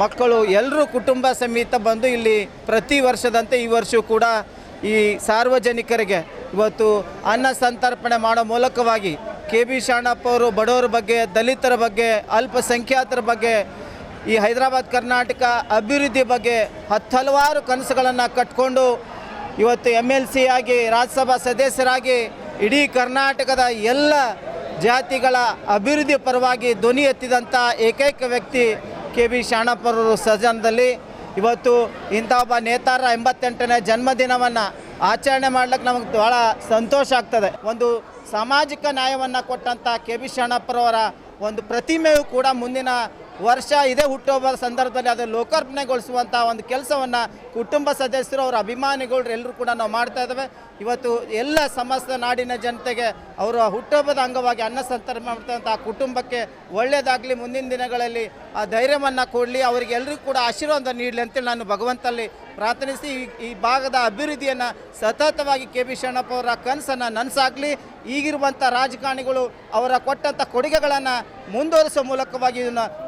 ಮಕ್ಕಳು ಎಲ್ಲರೂ ಕುಟುಂಬ ಸಮೇತ ಬಂದು ಇಲ್ಲಿ ಪ್ರತಿ ವರ್ಷದಂತೆ ಈ ವರ್ಷವೂ ಕೂಡ ಈ ಸಾರ್ವಜನಿಕರಿಗೆ ಇವತ್ತು ಅನ್ನ ಸಂತರ್ಪಣೆ ಮಾಡೋ ಮೂಲಕವಾಗಿ ಕೆ ಬಿ ಶಾಣಪ್ಪ ಅವರು ಬಡವರ ಬಗ್ಗೆ, ದಲಿತರ ಬಗ್ಗೆ, ಅಲ್ಪಸಂಖ್ಯಾತರ ಬಗ್ಗೆ, ಈ ಹೈದರಾಬಾದ್ ಕರ್ನಾಟಕ ಅಭಿವೃದ್ಧಿ ಬಗ್ಗೆ ಹಲವಾರು ಕನಸುಗಳನ್ನು ಕಟ್ಕೊಂಡು ಇವತ್ತು MLC ಆಗಿ ರಾಜ್ಯಸಭಾ ಸದಸ್ಯರಾಗಿ ಇಡೀ ಕರ್ನಾಟಕದ ಎಲ್ಲ ಜಾತಿಗಳ ಅಭಿವೃದ್ಧಿ ಪರವಾಗಿ ಧ್ವನಿ ಎತ್ತಿದಂಥ ಏಕೈಕ ವ್ಯಕ್ತಿ ಕೆ ಬಿ ಶಾಣಪ್ಪರವರು ಸದನದಲ್ಲಿ ಇವತ್ತು ಇಂಥ ಒಬ್ಬ ನೇತಾರ 88ನೇ ಜನ್ಮದಿನವನ್ನು ಆಚರಣೆ ಮಾಡ್ಲಿಕ್ಕೆ ನಮಗೆ ಭಾಳ ಸಂತೋಷ ಆಗ್ತದೆ. ಒಂದು ಸಾಮಾಜಿಕ ನ್ಯಾಯವನ್ನು ಕೊಟ್ಟಂಥ ಕೆ ಬಿ ಶಾಣಪ್ಪರವರ ಒಂದು ಪ್ರತಿಮೆಯು ಕೂಡ ಮುಂದಿನ ವರ್ಷ ಇದೇ ಹುಟ್ಟುಹಬ್ಬದ ಸಂದರ್ಭದಲ್ಲಿ ಅದು ಲೋಕಾರ್ಪಣೆಗೊಳಿಸುವಂಥ ಒಂದು ಕೆಲಸವನ್ನು ಕುಟುಂಬ ಸದಸ್ಯರು, ಅವರ ಅಭಿಮಾನಿಗಳು ಎಲ್ಲರೂ ಕೂಡ ನಾವು ಮಾಡ್ತಾ ಇದ್ದೇವೆ. ಇವತ್ತು ಎಲ್ಲ ಸಮಸ್ತ ನಾಡಿನ ಜನತೆಗೆ ಅವರ ಹುಟ್ಟುಹಬ್ಬದ ಅಂಗವಾಗಿ ಅನ್ನ ಸಂತರ್ಪಣೆ ಮಾಡ್ತಂಥ ಕುಟುಂಬಕ್ಕೆ ಒಳ್ಳೆಯದಾಗಲಿ, ಮುಂದಿನ ದಿನಗಳಲ್ಲಿ ಆ ಧೈರ್ಯವನ್ನು ಕೊಡಲಿ, ಅವರಿಗೆ ಎಲ್ಲರಿಗೂ ಕೂಡ ಆಶೀರ್ವಾದ ನೀಡಲಿ ಅಂತೇಳಿ ನಾನು ಭಗವಂತಲ್ಲಿ ಪ್ರಾರ್ಥನಿಸಿ ಈ ಭಾಗದ ಅಭಿವೃದ್ಧಿಯನ್ನು ಸತತವಾಗಿ ಕೆ ಬಿ ಶಾಣಪ್ಪ ಅವರ ಕನಸನ್ನು ನನಸಾಗಲಿ, ಈಗಿರುವಂಥ ರಾಜಕಾರಣಿಗಳು ಅವರ ಕೊಟ್ಟಂಥ ಕೊಡುಗೆಗಳನ್ನು ಮುಂದುವರಿಸುವ ಮೂಲಕವಾಗಿ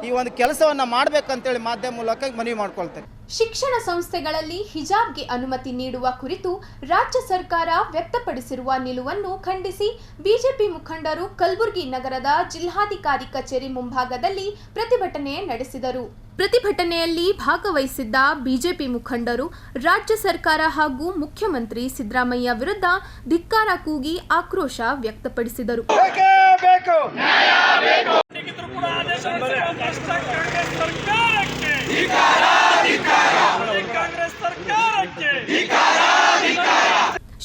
ಈ ಒಂದು ಕೆಲಸವನ್ನು ಮಾಡಬೇಕಂತೇಳಿ ಮಾಧ್ಯಮ ಮೂಲಕ ಮನವಿ ಮಾಡ್ಕೊಳ್ತೇನೆ.
ಶಿಕ್ಷಣ ಸಂಸ್ಥೆಗಳಲ್ಲಿ ಹಿಜಾಬ್ಗೆ ಅನುಮತಿ ನೀಡುವ ಕುರಿತು ರಾಜ್ಯ ಸರ್ಕಾರ ವ್ಯಕ್ತಪಡಿಸಿರುವ ನಿಲುವನ್ನು ಖಂಡಿಸಿ ಬಿಜೆಪಿ ಮುಖಂಡರು ಕಲಬುರಗಿ ನಗರದ ಜಿಲ್ಲಾಧಿಕಾರಿ ಕಚೇರಿ ಮುಂಭಾಗದಲ್ಲಿ ಪ್ರತಿಭಟನೆ ನಡೆಸಿದರು. ಪ್ರತಿಭಟನೆಯಲ್ಲಿ ಭಾಗವಹಿಸಿದ್ದ ಬಿಜೆಪಿ ಮುಖಂಡರು ರಾಜ್ಯ ಸರ್ಕಾರ ಹಾಗೂ ಮುಖ್ಯಮಂತ್ರಿ ಸಿದ್ದರಾಮಯ್ಯ ವಿರುದ್ಧ ಧಿಕ್ಕಾರ ಕೂಗಿ ಆಕ್ರೋಶ ವ್ಯಕ್ತಪಡಿಸಿದರು.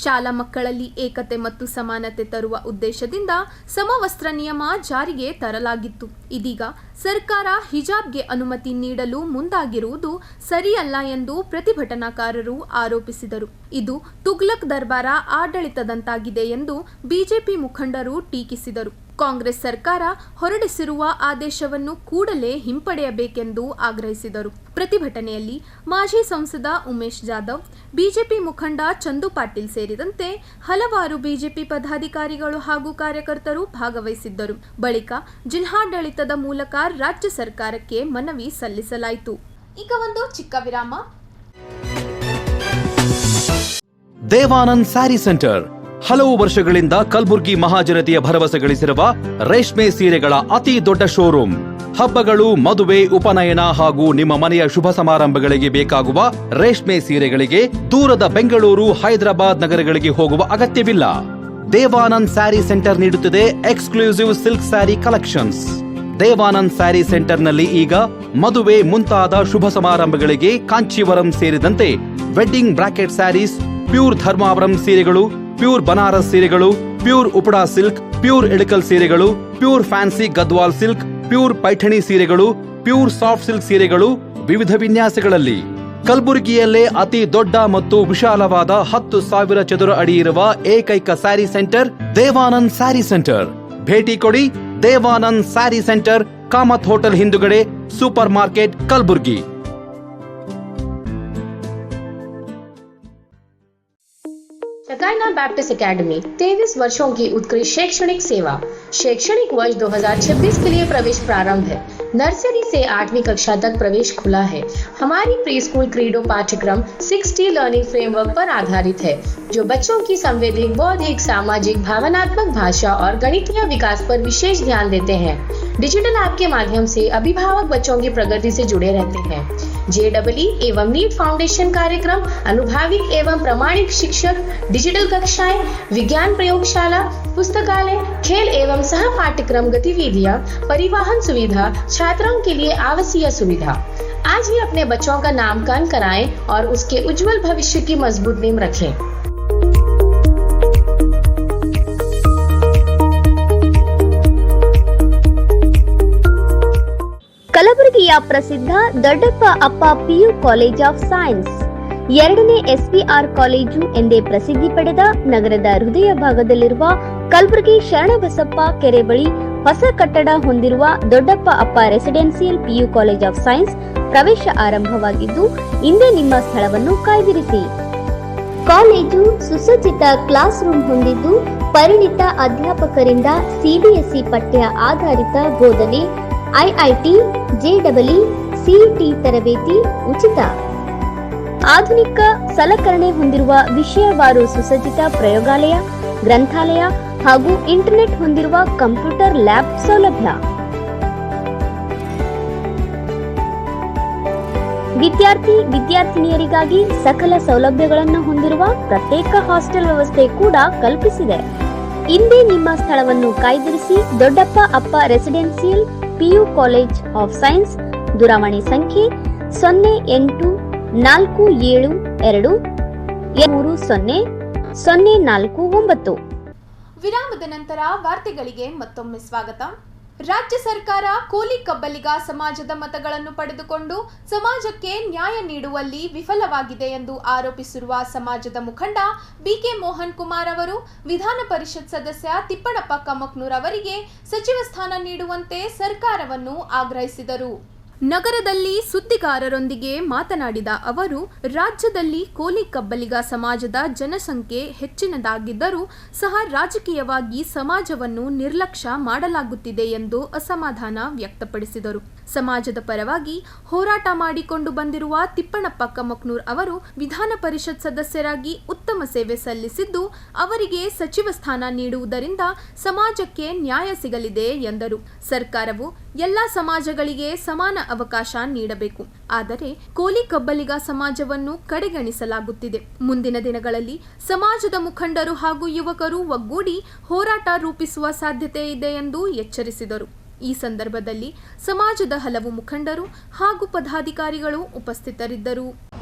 ಶಾಲಾ ಮಕ್ಕಳಲ್ಲಿ ಏಕತೆ ಮತ್ತು ಸಮಾನತೆ ತರುವ ಉದ್ದೇಶದಿಂದ ಸಮವಸ್ತ್ರ ನಿಯಮ ಜಾರಿಗೆ ತರಲಾಗಿತ್ತು. ಇದೀಗ ಸರ್ಕಾರ ಹಿಜಾಬ್ಗೆ ಅನುಮತಿ ನೀಡಲು ಮುಂದಾಗಿರುವುದು ಸರಿಯಲ್ಲ ಎಂದು ಪ್ರತಿಭಟನಾಕಾರರು ಆರೋಪಿಸಿದರು. ಇದು ತುಗ್ಲಕ್ ದರ್ಬಾರ ಆಡಳಿತದಂತಾಗಿದೆ ಎಂದು ಬಿಜೆಪಿ ಮುಖಂಡರು ಟೀಕಿಸಿದರು. ಕಾಂಗ್ರೆಸ್ ಸರ್ಕಾರ ಹೊರಡಿಸಿರುವ ಆದೇಶವನ್ನು ಕೂಡಲೇ ಹಿಂಪಡೆಯಬೇಕೆಂದು ಆಗ್ರಹಿಸಿದರು. ಪ್ರತಿಭಟನೆಯಲ್ಲಿ ಮಾಜಿ ಸಂಸದ ಉಮೇಶ್ ಜಾಧವ್, ಬಿಜೆಪಿ ಮುಖಂಡ ಚಂದು ಪಾಟೀಲ್ ಸೇರಿದಂತೆ ಹಲವಾರು ಬಿಜೆಪಿ ಪದಾಧಿಕಾರಿಗಳು ಹಾಗೂ ಕಾರ್ಯಕರ್ತರು ಭಾಗವಹಿಸಿದ್ದರು. ಬಳಿಕ ಜಿಲ್ಲಾಡಳಿತದ ಮೂಲಕ ರಾಜ್ಯ ಸರ್ಕಾರಕ್ಕೆ ಮನವಿ ಸಲ್ಲಿಸಲಾಯಿತು. ಈಗ ಒಂದು ಚಿಕ್ಕ ವಿರಾಮ.
ದೇವಾನಂದ್ ಸ್ಯಾರಿ ಸೆಂಟರ್ ಹಲವು ವರ್ಷಗಳಿಂದ ಕಲಬುರ್ಗಿ ಮಹಾಜನತೆಯ ಭರವಸೆ ಗಳಿಸಿರುವ ರೇಷ್ಮೆ ಸೀರೆಗಳ ಅತಿ ದೊಡ್ಡ ಶೋರೂಮ್. ಹಬ್ಬಗಳು, ಮದುವೆ, ಉಪನಯನ ಹಾಗೂ ನಿಮ್ಮ ಮನೆಯ ಶುಭ ಸಮಾರಂಭಗಳಿಗೆ ಬೇಕಾಗುವ ರೇಷ್ಮೆ ಸೀರೆಗಳಿಗೆ ದೂರದ ಬೆಂಗಳೂರು, ಹೈದರಾಬಾದ್ ನಗರಗಳಿಗೆ ಹೋಗುವ ಅಗತ್ಯವಿಲ್ಲ. ದೇವಾನಂದ್ ಸ್ಯಾರಿ ಸೆಂಟರ್ ನೀಡುತ್ತಿದೆ exclusive silk sari collections. Devanand sari ಸೆಂಟರ್ನಲ್ಲಿ ಈಗ ಮದುವೆ ಮುಂತಾದ ಶುಭ ಸಮಾರಂಭಗಳಿಗೆ ಕಾಂಚೀವರಂ ಸೇರಿದಂತೆ wedding brocade saris, pure Dharmavaram ಸೀರೆಗಳು, ಪ್ಯೂರ್ ಬನಾರಸ್ ಸೀರೆಗಳು, pure Uppada silk, pure Ilkal ಸೀರೆಗಳು, pure fancy Gadwal silk, pure Paithani ಸೀರೆಗಳು, ಪ್ಯೂರ್ ಸಾಫ್ಟ್ ಸಿಲ್ಕ್ ಸೀರೆಗಳು ವಿವಿಧ ವಿನ್ಯಾಸಗಳಲ್ಲಿ. ಕಲಬುರಗಿಯಲ್ಲೇ ಅತಿ ದೊಡ್ಡ ಮತ್ತು ವಿಶಾಲವಾದ 10,000 ಚದುರ ಅಡಿ ಇರುವ ಏಕೈಕ sari centre Devanand sari centre. ಭೇಟಿ ಕೊಡಿ. Devanand sari centre, Kamath hotel ಹಿಂದುಗಡೆ, super market, Kalaburagi.
Shekinah Baptist academy 23 वर्षों की उत्कृष्ट शैक्षणिक सेवा। शैक्षणिक वर्ष 2026 के लिए प्रवेश प्रारंभ है। नर्सरी से 8वीं कक्षा तक प्रवेश खुला है। हमारी प्री स्कूल क्रीडो पाठ्यक्रम 6T लर्निंग फ्रेमवर्क पर आधारित है, जो बच्चों की संवैधिक, बौद्धिक, सामाजिक, भावनात्मक, भाषा और गणितीय विकास पर विशेष ध्यान देते हैं। डिजिटल ऐप के माध्यम से अभिभावक बच्चों की प्रगति से जुड़े रहते हैं। JEE एवं नीट फाउंडेशन कार्यक्रम, अनुभाविक एवं प्रमाणिक शिक्षक, डिजिटल कक्षाएं, विज्ञान प्रयोगशाला, पुस्तकालय, खेल एवं सह पाठ्यक्रम गतिविधियां, परिवहन सुविधा, छात्रों के लिए आवासीय सुविधा। आज ही अपने बच्चों का नामकरण कराएं और उसके उज्जवल भविष्य की मजबूत नींव रखें।
ಕಲಬುರಗಿಯ ಪ್ರಸಿದ್ಧ ದೊಡ್ಡಪ್ಪ ಅಪ್ಪ ಪಿಯು ಕಾಲೇಜ್ ಆಫ್ ಸೈನ್ಸ್, ಎರಡನೇ SPR ಕಾಲೇಜು ಎಂದೇ ಪ್ರಸಿದ್ಧಿ ಪಡೆದ ನಗರದ ಹೃದಯ ಭಾಗದಲ್ಲಿರುವ ಕಲಬುರಗಿ ಶರಣಬಸಪ್ಪ ಕೆರೆ ಬಳಿ ಹೊಸ ಕಟ್ಟಡ ಹೊಂದಿರುವ ದೊಡ್ಡಪ್ಪ ಅಪ್ಪ residential PU college of science ಪ್ರವೇಶ ಆರಂಭವಾಗಿದ್ದು, ಇಂದೇ ನಿಮ್ಮ ಸ್ಥಳವನ್ನು ಕಾಯ್ದಿರಿಸಿ. ಕಾಲೇಜು ಸುಸಜ್ಜಿತ ಕ್ಲಾಸ್ ರೂಮ್ ಹೊಂದಿದ್ದು, ಪರಿಣಿತ ಅಧ್ಯಾಪಕರಿಂದ CBSE ಪಠ್ಯ ಆಧಾರಿತ ಬೋಧನೆ, IIT, JEE, CET ತರಬೇತಿ ಉಚಿತ. ಆಧುನಿಕ ಸಲಕರಣೆ ಹೊಂದಿರುವ ವಿಷಯವಾರು ಸುಸಜ್ಜಿತ ಪ್ರಯೋಗಾಲಯ, ಗ್ರಂಥಾಲಯ ಹಾಗೂ ಇಂಟರ್ನೆಟ್ ಹೊಂದಿರುವ ಕಂಪ್ಯೂಟರ್ ಲ್ಯಾಬ್ ಸೌಲಭ್ಯ. ವಿದ್ಯಾರ್ಥಿನಿಯರಿಗಾಗಿ ಸಕಲ ಸೌಲಭ್ಯಗಳನ್ನು ಹೊಂದಿರುವ ಪ್ರತ್ಯೇಕ ಹಾಸ್ಟೆಲ್ ವ್ಯವಸ್ಥೆ ಕೂಡ ಕಲ್ಪಿಸಿದೆ. ಇಂದೇ ನಿಮ್ಮ ಸ್ಥಳವನ್ನು ಕಾಯ್ದಿರಿಸಿ. ದೊಡ್ಡಪ್ಪ ಅಪ್ಪ residential PU college of science. ದೂರವಾಣಿ ಸಂಖ್ಯೆ 0842300049.
ವಿರಾಮದ ನಂತರ ವಾರ್ತೆಗಳಿಗೆ ಮತ್ತೊಮ್ಮೆ ಸ್ವಾಗತ. ರಾಜ್ಯ ಸರ್ಕಾರ ಕೋಲಿ ಕಬ್ಬಲಿಗ ಸಮಾಜದ ಮತಗಳನ್ನು ಪಡೆದುಕೊಂಡು ಸಮಾಜಕ್ಕೆ ನ್ಯಾಯ ನೀಡುವಲ್ಲಿ ವಿಫಲವಾಗಿದೆ ಎಂದು ಆರೋಪಿಸಿರುವ ಸಮಾಜದ ಮುಖಂಡ BK ಮೋಹನ್ ಕುಮಾರ್ ಅವರು ವಿಧಾನ ಪರಿಷತ್ ಸದಸ್ಯ ತಿಪ್ಪಣಪ್ಪ ಕಮಕ್ನೂರ್ ಅವರಿಗೆ ಸಚಿವ ಸ್ಥಾನ ನೀಡುವಂತೆ ಸರ್ಕಾರವನ್ನು ಆಗ್ರಹಿಸಿದರು. ನಗರದಲ್ಲಿ ಸುದ್ದಿಗಾರರೊಂದಿಗೆ ಮಾತನಾಡಿದ ಅವರು, ರಾಜ್ಯದಲ್ಲಿ ಕೋಲಿ ಕಬ್ಬಲಿಗ ಸಮಾಜದ ಜನಸಂಖ್ಯೆ ಹೆಚ್ಚಿನದಾಗಿದ್ದರೂ ಸಹ ರಾಜಕೀಯವಾಗಿ ಸಮಾಜವನ್ನು ನಿರ್ಲಕ್ಷ್ಯ ಮಾಡಲಾಗುತ್ತಿದೆ ಎಂದು ಅಸಮಾಧಾನ ವ್ಯಕ್ತಪಡಿಸಿದರು. ಸಮಾಜದ ಪರವಾಗಿ ಹೋರಾಟ ಮಾಡಿಕೊಂಡು ಬಂದಿರುವ ತಿಪ್ಪಣಪ್ಪ ಕಮಕ್ನೂರ್ ಅವರು ವಿಧಾನ ಪರಿಷತ್ ಸದಸ್ಯರಾಗಿ ಉತ್ತಮ ಸೇವೆ ಸಲ್ಲಿಸಿದ್ದು, ಅವರಿಗೆ ಸಚಿವ ಸ್ಥಾನ ನೀಡುವುದರಿಂದ ಸಮಾಜಕ್ಕೆ ನ್ಯಾಯ ಸಿಗಲಿದೆ ಎಂದರು. ಸರ್ಕಾರವು ಎಲ್ಲ ಸಮಾಜಗಳಿಗೆ ಸಮಾನ ಅವಕಾಶ ನೀಡಬೇಕು, ಆದರೆ ಕೋಲಿ ಕಬ್ಬಲಿಗ ಸಮಾಜವನ್ನು ಕಡೆಗಣಿಸಲಾಗುತ್ತಿದೆ. ಮುಂದಿನ ದಿನಗಳಲ್ಲಿ ಸಮಾಜದ ಮುಖಂಡರು ಹಾಗೂ ಯುವಕರು ಒಗ್ಗೂಡಿ ಹೋರಾಟ ರೂಪಿಸುವ ಸಾಧ್ಯತೆ ಇದೆ ಎಂದು ಎಚ್ಚರಿಸಿದರು. ಈ ಸಂದರ್ಭದಲ್ಲಿ ಸಮಾಜದ ಹಲವು ಮುಖಂಡರು ಹಾಗೂ ಪದಾಧಿಕಾರಿಗಳು ಉಪಸ್ಥಿತರಿದ್ದರು.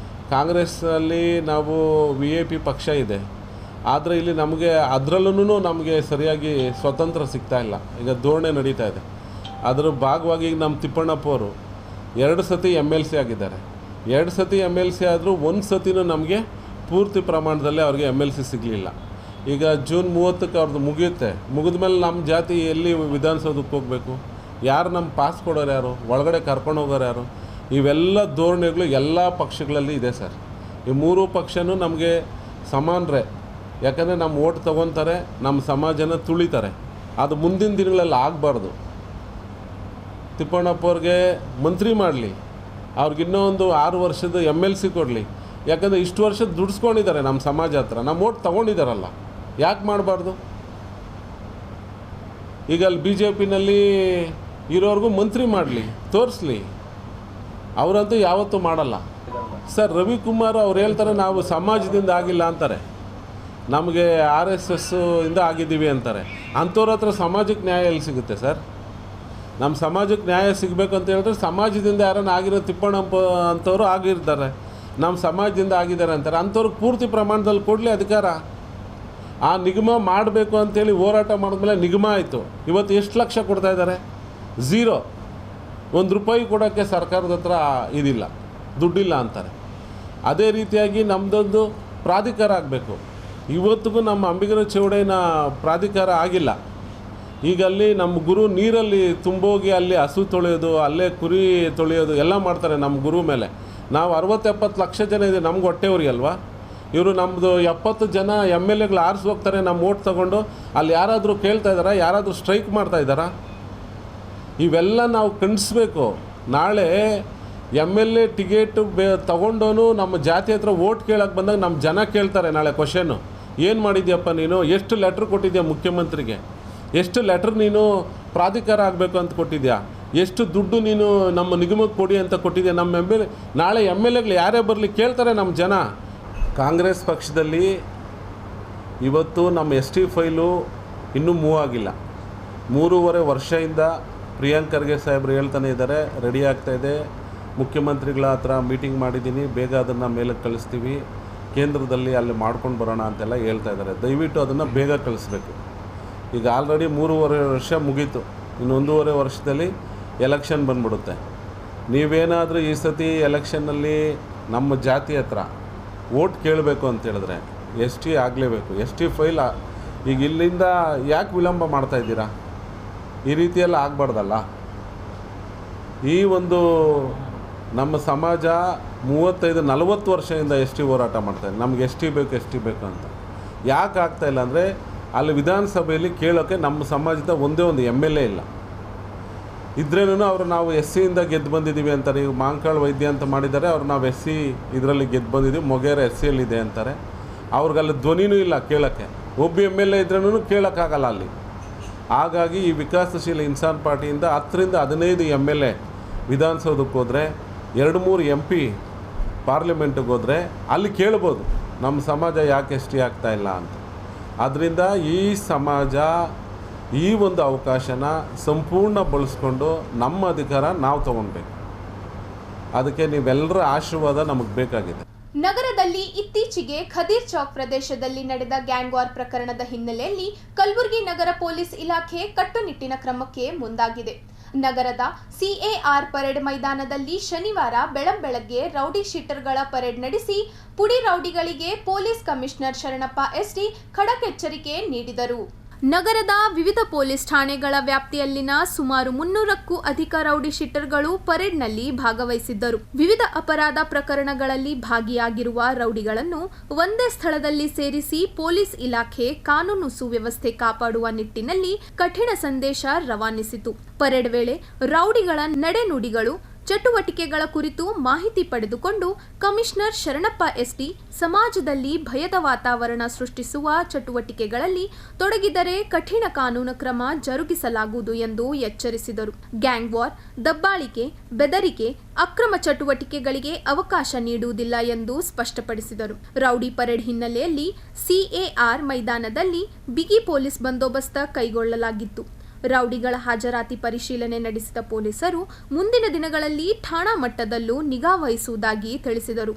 ಕಾಂಗ್ರೆಸ್ಸಲ್ಲಿ ನಾವು VIP ಪಕ್ಷ ಇದೆ, ಆದರೆ ಇಲ್ಲಿ ನಮಗೆ ಅದರಲ್ಲೂ ನಮಗೆ ಸರಿಯಾಗಿ ಸ್ವತಂತ್ರ ಸಿಗ್ತಾ ಇಲ್ಲ. ಈಗ ಧೋರಣೆ ನಡೀತಾ ಇದೆ. ಅದರ ಭಾಗವಾಗಿ ಈಗ ನಮ್ಮ ತಿಪ್ಪಣ್ಣಪ್ಪವರು 2 ಸತಿ MLC ಆಗಿದ್ದಾರೆ. 2 ಸತಿ MLC ಆದರೂ 1 ಸತಿನೂ ನಮಗೆ ಪೂರ್ತಿ ಪ್ರಮಾಣದಲ್ಲಿ ಅವ್ರಿಗೆ MLC ಸಿಗಲಿಲ್ಲ. ಈಗ ಜೂನ್ 30ಕ್ಕೆ ಅವ್ರದ್ದು ಮುಗಿಯುತ್ತೆ. ಮುಗಿದ ಮೇಲೆ ನಮ್ಮ ಜಾತಿ ಎಲ್ಲಿ ವಿಧಾನಸೌಧಕ್ಕೆ ಹೋಗಬೇಕು? ಯಾರು ನಮ್ಮ ಪಾಸ್ ಕೊಡೋರು ಯಾರು? ಒಳಗಡೆ ಕರ್ಕೊಂಡು ಹೋಗೋರು ಯಾರು? ಇವೆಲ್ಲ ಧೋರಣೆಗಳು ಎಲ್ಲ ಪಕ್ಷಗಳಲ್ಲಿ ಇದೆ ಸರ್. ಈ 3 ಪಕ್ಷನೂ ನಮಗೆ ಸಮಾನರೇ. ಯಾಕಂದರೆ ನಮ್ಮ ಓಟ್ ತೊಗೊತಾರೆ, ನಮ್ಮ ಸಮಾಜನ ತುಳಿತಾರೆ. ಅದು ಮುಂದಿನ ದಿನಗಳಲ್ಲಿ ಆಗಬಾರ್ದು. ತಿಪ್ಪಣ್ಣಪ್ಪವ್ರಿಗೆ ಮಂತ್ರಿ ಮಾಡಲಿ, ಅವ್ರಿಗಿನ್ನೂ ಒಂದು 6 ವರ್ಷದ MLC ಕೊಡಲಿ. ಯಾಕಂದರೆ ಇಷ್ಟು ವರ್ಷ ದುಡಿಸ್ಕೊಂಡಿದ್ದಾರೆ ನಮ್ಮ ಸಮಾಜ ಹತ್ರ, ನಮ್ಮ ಓಟ್ ತೊಗೊಂಡಿದ್ದಾರಲ್ಲ, ಯಾಕೆ ಮಾಡಬಾರ್ದು? ಈಗ ಅಲ್ಲಿ BJPನಲ್ಲಿ ಇರೋರ್ಗೂ ಮಂತ್ರಿ ಮಾಡಲಿ, ತೋರಿಸ್ಲಿ. ಅವರಂತೂ ಯಾವತ್ತೂ ಮಾಡಲ್ಲ ಸರ್. ರವಿಕುಮಾರ್ ಅವ್ರು ಹೇಳ್ತಾರೆ ನಾವು ಸಮಾಜದಿಂದ ಆಗಿಲ್ಲ ಅಂತಾರೆ, ನಮಗೆ RSS ಇಂದ ಆಗಿದ್ದೀವಿ ಅಂತಾರೆ. ಅಂಥವ್ರ ಹತ್ರ ಸಮಾಜಕ್ಕೆ ನ್ಯಾಯ ಎಲ್ಲಿ ಸಿಗುತ್ತೆ ಸರ್? ನಮ್ಮ ಸಮಾಜಕ್ಕೆ ನ್ಯಾಯ ಸಿಗಬೇಕು ಅಂತ ಹೇಳಿದ್ರೆ ಸಮಾಜದಿಂದ ಯಾರನ್ನ ಆಗಿರೋ ತಿಪ್ಪಣ್ಣಪ್ಪ ಅಂಥವ್ರು ಆಗಿರ್ತಾರೆ, ನಮ್ಮ ಸಮಾಜದಿಂದ ಆಗಿದ್ದಾರೆ ಅಂತಾರೆ. ಅಂಥವ್ರಿಗೆ ಪೂರ್ತಿ ಪ್ರಮಾಣದಲ್ಲಿ ಕೊಡಲಿ ಅಧಿಕಾರ. ಆ ನಿಗಮ ಮಾಡಬೇಕು ಅಂಥೇಳಿ ಹೋರಾಟ ಮಾಡಿದ್ಮೇಲೆ ನಿಗಮ ಆಯಿತು. ಇವತ್ತು ಎಷ್ಟು ಲಕ್ಷ ಕೊಡ್ತಾಯಿದ್ದಾರೆ? 0. 1 ರೂಪಾಯಿ ಕೊಡೋಕ್ಕೆ ಸರ್ಕಾರದ ಹತ್ರ ಇದಿಲ್ಲ, ದುಡ್ಡಿಲ್ಲ ಅಂತಾರೆ. ಅದೇ ರೀತಿಯಾಗಿ ನಮ್ಮದೊಂದು ಪ್ರಾಧಿಕಾರ ಆಗಬೇಕು. ಇವತ್ತಿಗೂ ನಮ್ಮ ಅಂಬಿಗರ ಚೌಡಯ್ಯನ ಪ್ರಾಧಿಕಾರ ಆಗಿಲ್ಲ. ಈಗ ಅಲ್ಲಿ ನಮ್ಮ ಗುರು ನೀರಲ್ಲಿ ತುಂಬೋಗಿ ಅಲ್ಲಿ ಹಸು ತೊಳೆಯೋದು, ಅಲ್ಲೇ ಕುರಿ ತೊಳೆಯೋದು ಎಲ್ಲ ಮಾಡ್ತಾರೆ ನಮ್ಮ ಗುರು ಮೇಲೆ. ನಾವು 60-70 ಲಕ್ಷ ಜನ ಇದೆ, ನಮ್ಗೆ ಹೊಟ್ಟೆವ್ರಿಗೆ ಅಲ್ವಾ? ಇವರು ನಮ್ಮದು 70 ಜನ MLAಗಳು ಆರಿಸಿ ಹೋಗ್ತಾರೆ ನಮ್ಮ ಓಟ್ ತಗೊಂಡು. ಅಲ್ಲಿ ಯಾರಾದರೂ ಕೇಳ್ತಾ ಇದ್ದಾರಾ? ಯಾರಾದರೂ ಸ್ಟ್ರೈಕ್ ಮಾಡ್ತಾ ಇದ್ದಾರಾ? ಇವೆಲ್ಲ ನಾವು ಖಂಡಿಸ್ಬೇಕು. ನಾಳೆ MLA ಟಿಕೆಟ್ ತಗೊಂಡೋನು ನಮ್ಮ ಜಾತಿ ಹತ್ರ ಓಟ್ ಕೇಳಕ್ಕೆ ಬಂದಾಗ ನಮ್ಮ ಜನ ಕೇಳ್ತಾರೆ ನಾಳೆ ಕ್ವಶನ್ನು, ಏನು ಮಾಡಿದ್ಯಪ್ಪ ನೀನು? ಎಷ್ಟು ಲೆಟ್ರ್ ಕೊಟ್ಟಿದ್ಯಾ ಮುಖ್ಯಮಂತ್ರಿಗೆ? ಎಷ್ಟು ಲೆಟ್ರ್ ನೀನು ಪ್ರಾಧಿಕಾರ ಆಗಬೇಕು ಅಂತ ಕೊಟ್ಟಿದ್ಯಾ? ಎಷ್ಟು ದುಡ್ಡು ನೀನು ನಮ್ಮ ನಿಗಮಕ್ಕೆ ಕೊಡಿ ಅಂತ ಕೊಟ್ಟಿದ್ದೆ. ನಮ್ಮ ನಾಳೆ MLAಗಳು ಯಾರೇ ಬರಲಿ ಕೇಳ್ತಾರೆ ನಮ್ಮ ಜನ. ಕಾಂಗ್ರೆಸ್ ಪಕ್ಷದಲ್ಲಿ ಇವತ್ತು ನಮ್ಮ ST ಫೈಲು ಇನ್ನೂ ಮೂವ್ ಆಗಿಲ್ಲ. 3.5 ವರ್ಷದಿಂದ ಪ್ರಿಯಾಂಕ್ ಖರ್ಗೆ ಸಾಹೇಬರು ಹೇಳ್ತಾನೆ ಇದ್ದಾರೆ, ರೆಡಿ ಆಗ್ತಾಯಿದೆ, ಮುಖ್ಯಮಂತ್ರಿಗಳ ಹತ್ರ ಮೀಟಿಂಗ್ ಮಾಡಿದ್ದೀನಿ, ಬೇಗ ಅದನ್ನು ಮೇಲಕ್ಕೆ ಕಳಿಸ್ತೀವಿ, ಕೇಂದ್ರದಲ್ಲಿ ಅಲ್ಲಿ ಮಾಡ್ಕೊಂಡು ಬರೋಣ ಅಂತೆಲ್ಲ ಹೇಳ್ತಾ ಇದ್ದಾರೆ. ದಯವಿಟ್ಟು ಅದನ್ನು ಬೇಗ ಕಳಿಸ್ಬೇಕು. ಈಗ ಆಲ್ರೆಡಿ 3.5 ವರ್ಷ ಮುಗೀತು, ಇನ್ನು 1.5 ವರ್ಷದಲ್ಲಿ ಎಲೆಕ್ಷನ್ ಬಂದ್ಬಿಡುತ್ತೆ. ನೀವೇನಾದರೂ ಈ ಸತಿ ಎಲೆಕ್ಷನ್ನಲ್ಲಿ ನಮ್ಮ ಜಾತಿ ಹತ್ರ ವೋಟ್ ಕೇಳಬೇಕು ಅಂತ ಹೇಳಿದ್ರೆ ST ಆಗಲೇಬೇಕು. ST ಫೈಲ್ ಈಗ ಇಲ್ಲಿಂದ ಯಾಕೆ ವಿಳಂಬ ಮಾಡ್ತಾಯಿದ್ದೀರಾ? ಈ ರೀತಿಯೆಲ್ಲ ಆಗಬಾರ್ದಲ್ಲ. ಈ ಒಂದು ನಮ್ಮ ಸಮಾಜ 35-40 ವರ್ಷದಿಂದ ST ಹೋರಾಟ ಮಾಡ್ತಾಯಿದೆ, ನಮ್ಗೆ ST ಬೇಕು ಅಂತ. ಯಾಕೆ ಆಗ್ತಾಯಿಲ್ಲ ಅಂದರೆ ಅಲ್ಲಿ ವಿಧಾನಸಭೆಯಲ್ಲಿ ಕೇಳೋಕ್ಕೆ ನಮ್ಮ ಸಮಾಜದ ಒಂದೇ ಒಂದು MLA ಇಲ್ಲ. ಇದ್ರೇನು ಅವರು ನಾವು SCಯಿಂದ ಗೆದ್ದು ಬಂದಿದ್ದೀವಿ ಅಂತಾರೆ. ಈಗ ಮಾಂಕಾಳ್ ವೈದ್ಯ ಅಂತ ಮಾಡಿದ್ದಾರೆ, ಅವ್ರು ನಾವು SC ಇದರಲ್ಲಿ ಗೆದ್ದು ಬಂದಿದ್ದೀವಿ, ಮೊಗೇರ SCಯಲ್ಲಿದೆ ಅಂತಾರೆ. ಅವ್ರಿಗಲ್ಲಿ ಧ್ವನಿನೂ ಇಲ್ಲ ಕೇಳೋಕ್ಕೆ. ಒಬ್ಬ MLA ಇದ್ರೂ ಕೇಳೋಕ್ಕಾಗಲ್ಲ ಅಲ್ಲಿ. ಹಾಗಾಗಿ ಈ ವಿಕಾಸಶೀಲ ಇನ್ಸಾನ್ ಪಾರ್ಟಿಯಿಂದ 10-15 MLA ವಿಧಾನಸೌಧಕ್ಕೆ ಹೋದರೆ, 2-3 MP ಪಾರ್ಲಿಮೆಂಟಿಗೆ ಹೋದರೆ ಅಲ್ಲಿ ಕೇಳ್ಬೋದು ನಮ್ಮ ಸಮಾಜ ಯಾಕೆ ST ಆಗ್ತಾಯಿಲ್ಲ ಅಂತ. ಆದ್ದರಿಂದ ಈ ಸಮಾಜ ಈ ಒಂದು ಅವಕಾಶನ ಸಂಪೂರ್ಣ ಬಳಸ್ಕೊಂಡು ನಮ್ಮ ಅಧಿಕಾರ ನಾವು ತಗೊಳ್ಬೇಕು. ಅದಕ್ಕೆ ನೀವೆಲ್ಲರ ಆಶೀರ್ವಾದ ನಮಗೆ ಬೇಕಾಗಿದೆ.
ನಗರದಲ್ಲಿ ಇತ್ತೀಚೆಗೆ ಖದೀರ್ ಚೌಕ್ ಪ್ರದೇಶದಲ್ಲಿ ನಡೆದ ಗ್ಯಾಂಗ್ ವಾರ್ ಪ್ರಕರಣದ ಹಿನ್ನೆಲೆಯಲ್ಲಿ ಕಲಬುರಗಿ ನಗರ ಪೊಲೀಸ್ ಇಲಾಖೆ ಕಟ್ಟುನಿಟ್ಟಿನ ಕ್ರಮಕ್ಕೆ ಮುಂದಾಗಿದೆ. ನಗರದ CAR ಪರೇಡ್ ಮೈದಾನದಲ್ಲಿ ಶನಿವಾರ ಬೆಳಗ್ಗೆ ರೌಡಿ ಶೀಟರ್ಗಳ ಪರೇಡ್ ನಡೆಸಿ ಪುಡಿ ರೌಡಿಗಳಿಗೆ ಪೊಲೀಸ್ ಕಮಿಷನರ್ ಶರಣಪ್ಪ SD ಖಡಕ್ ಎಚ್ಚರಿಕೆ ನೀಡಿದರು. ನಗರದ ವಿವಿಧ ಪೊಲೀಸ್ ಠಾಣೆಗಳ ವ್ಯಾಪ್ತಿಯಲ್ಲಿನ ಸುಮಾರು 300ಕ್ಕೂ ಅಧಿಕ ರೌಡಿ ಶೀಟರ್ಗಳು ಪರೇಡ್ನಲ್ಲಿ ಭಾಗವಹಿಸಿದ್ದರು. ವಿವಿಧ ಅಪರಾಧ ಪ್ರಕರಣಗಳಲ್ಲಿ ಭಾಗಿಯಾಗಿರುವ ರೌಡಿಗಳನ್ನು ಒಂದೇ ಸ್ಥಳದಲ್ಲಿ ಸೇರಿಸಿ ಪೊಲೀಸ್ ಇಲಾಖೆ ಕಾನೂನು ಸುವ್ಯವಸ್ಥೆ ಕಾಪಾಡುವ ನಿಟ್ಟಿನಲ್ಲಿ ಕಠಿಣ ಸಂದೇಶ ರವಾನಿಸಿತು. ಪರೇಡ್ ವೇಳೆ ರೌಡಿಗಳ ನಡೆನುಡಿಗಳು ಚಟುವಟಿಕೆಗಳ ಕುರಿತು ಮಾಹಿತಿ ಪಡೆದುಕೊಂಡು ಕಮಿಷನರ್ ಶರಣಪ್ಪ SD ಸಮಾಜದಲ್ಲಿ ಭಯದ ವಾತಾವರಣ ಸೃಷ್ಟಿಸುವ ಚಟುವಟಿಕೆಗಳಲ್ಲಿ ತೊಡಗಿದರೆ ಕಠಿಣ ಕಾನೂನು ಕ್ರಮ ಜರುಗಿಸಲಾಗುವುದು ಎಂದು ಎಚ್ಚರಿಸಿದರು. ಗ್ಯಾಂಗ್ ವಾರ್, ದಬ್ಬಾಳಿಕೆ, ಬೆದರಿಕೆ, ಅಕ್ರಮ ಚಟುವಟಿಕೆಗಳಿಗೆ ಅವಕಾಶ ನೀಡುವುದಿಲ್ಲ ಎಂದು ಸ್ಪಷ್ಟಪಡಿಸಿದರು. ರೌಡಿ ಪರೇಡ್ ಹಿನ್ನೆಲೆಯಲ್ಲಿ CAR ಮೈದಾನದಲ್ಲಿ ಬಿಗಿ ಪೊಲೀಸ್ ಬಂದೋಬಸ್ತ ಕೈಗೊಳ್ಳಲಾಗಿತ್ತು. ರೌಡಿಗಳ ಹಾಜರಾತಿ ಪರಿಶೀಲನೆ ನಡೆಸಿದ ಪೊಲೀಸರು ಮುಂದಿನ ದಿನಗಳಲ್ಲಿ ಠಾಣಾ ಮಟ್ಟದಲ್ಲೂ ನಿಗಾ ವಹಿಸುವುದಾಗಿ ತಿಳಿಸಿದರು.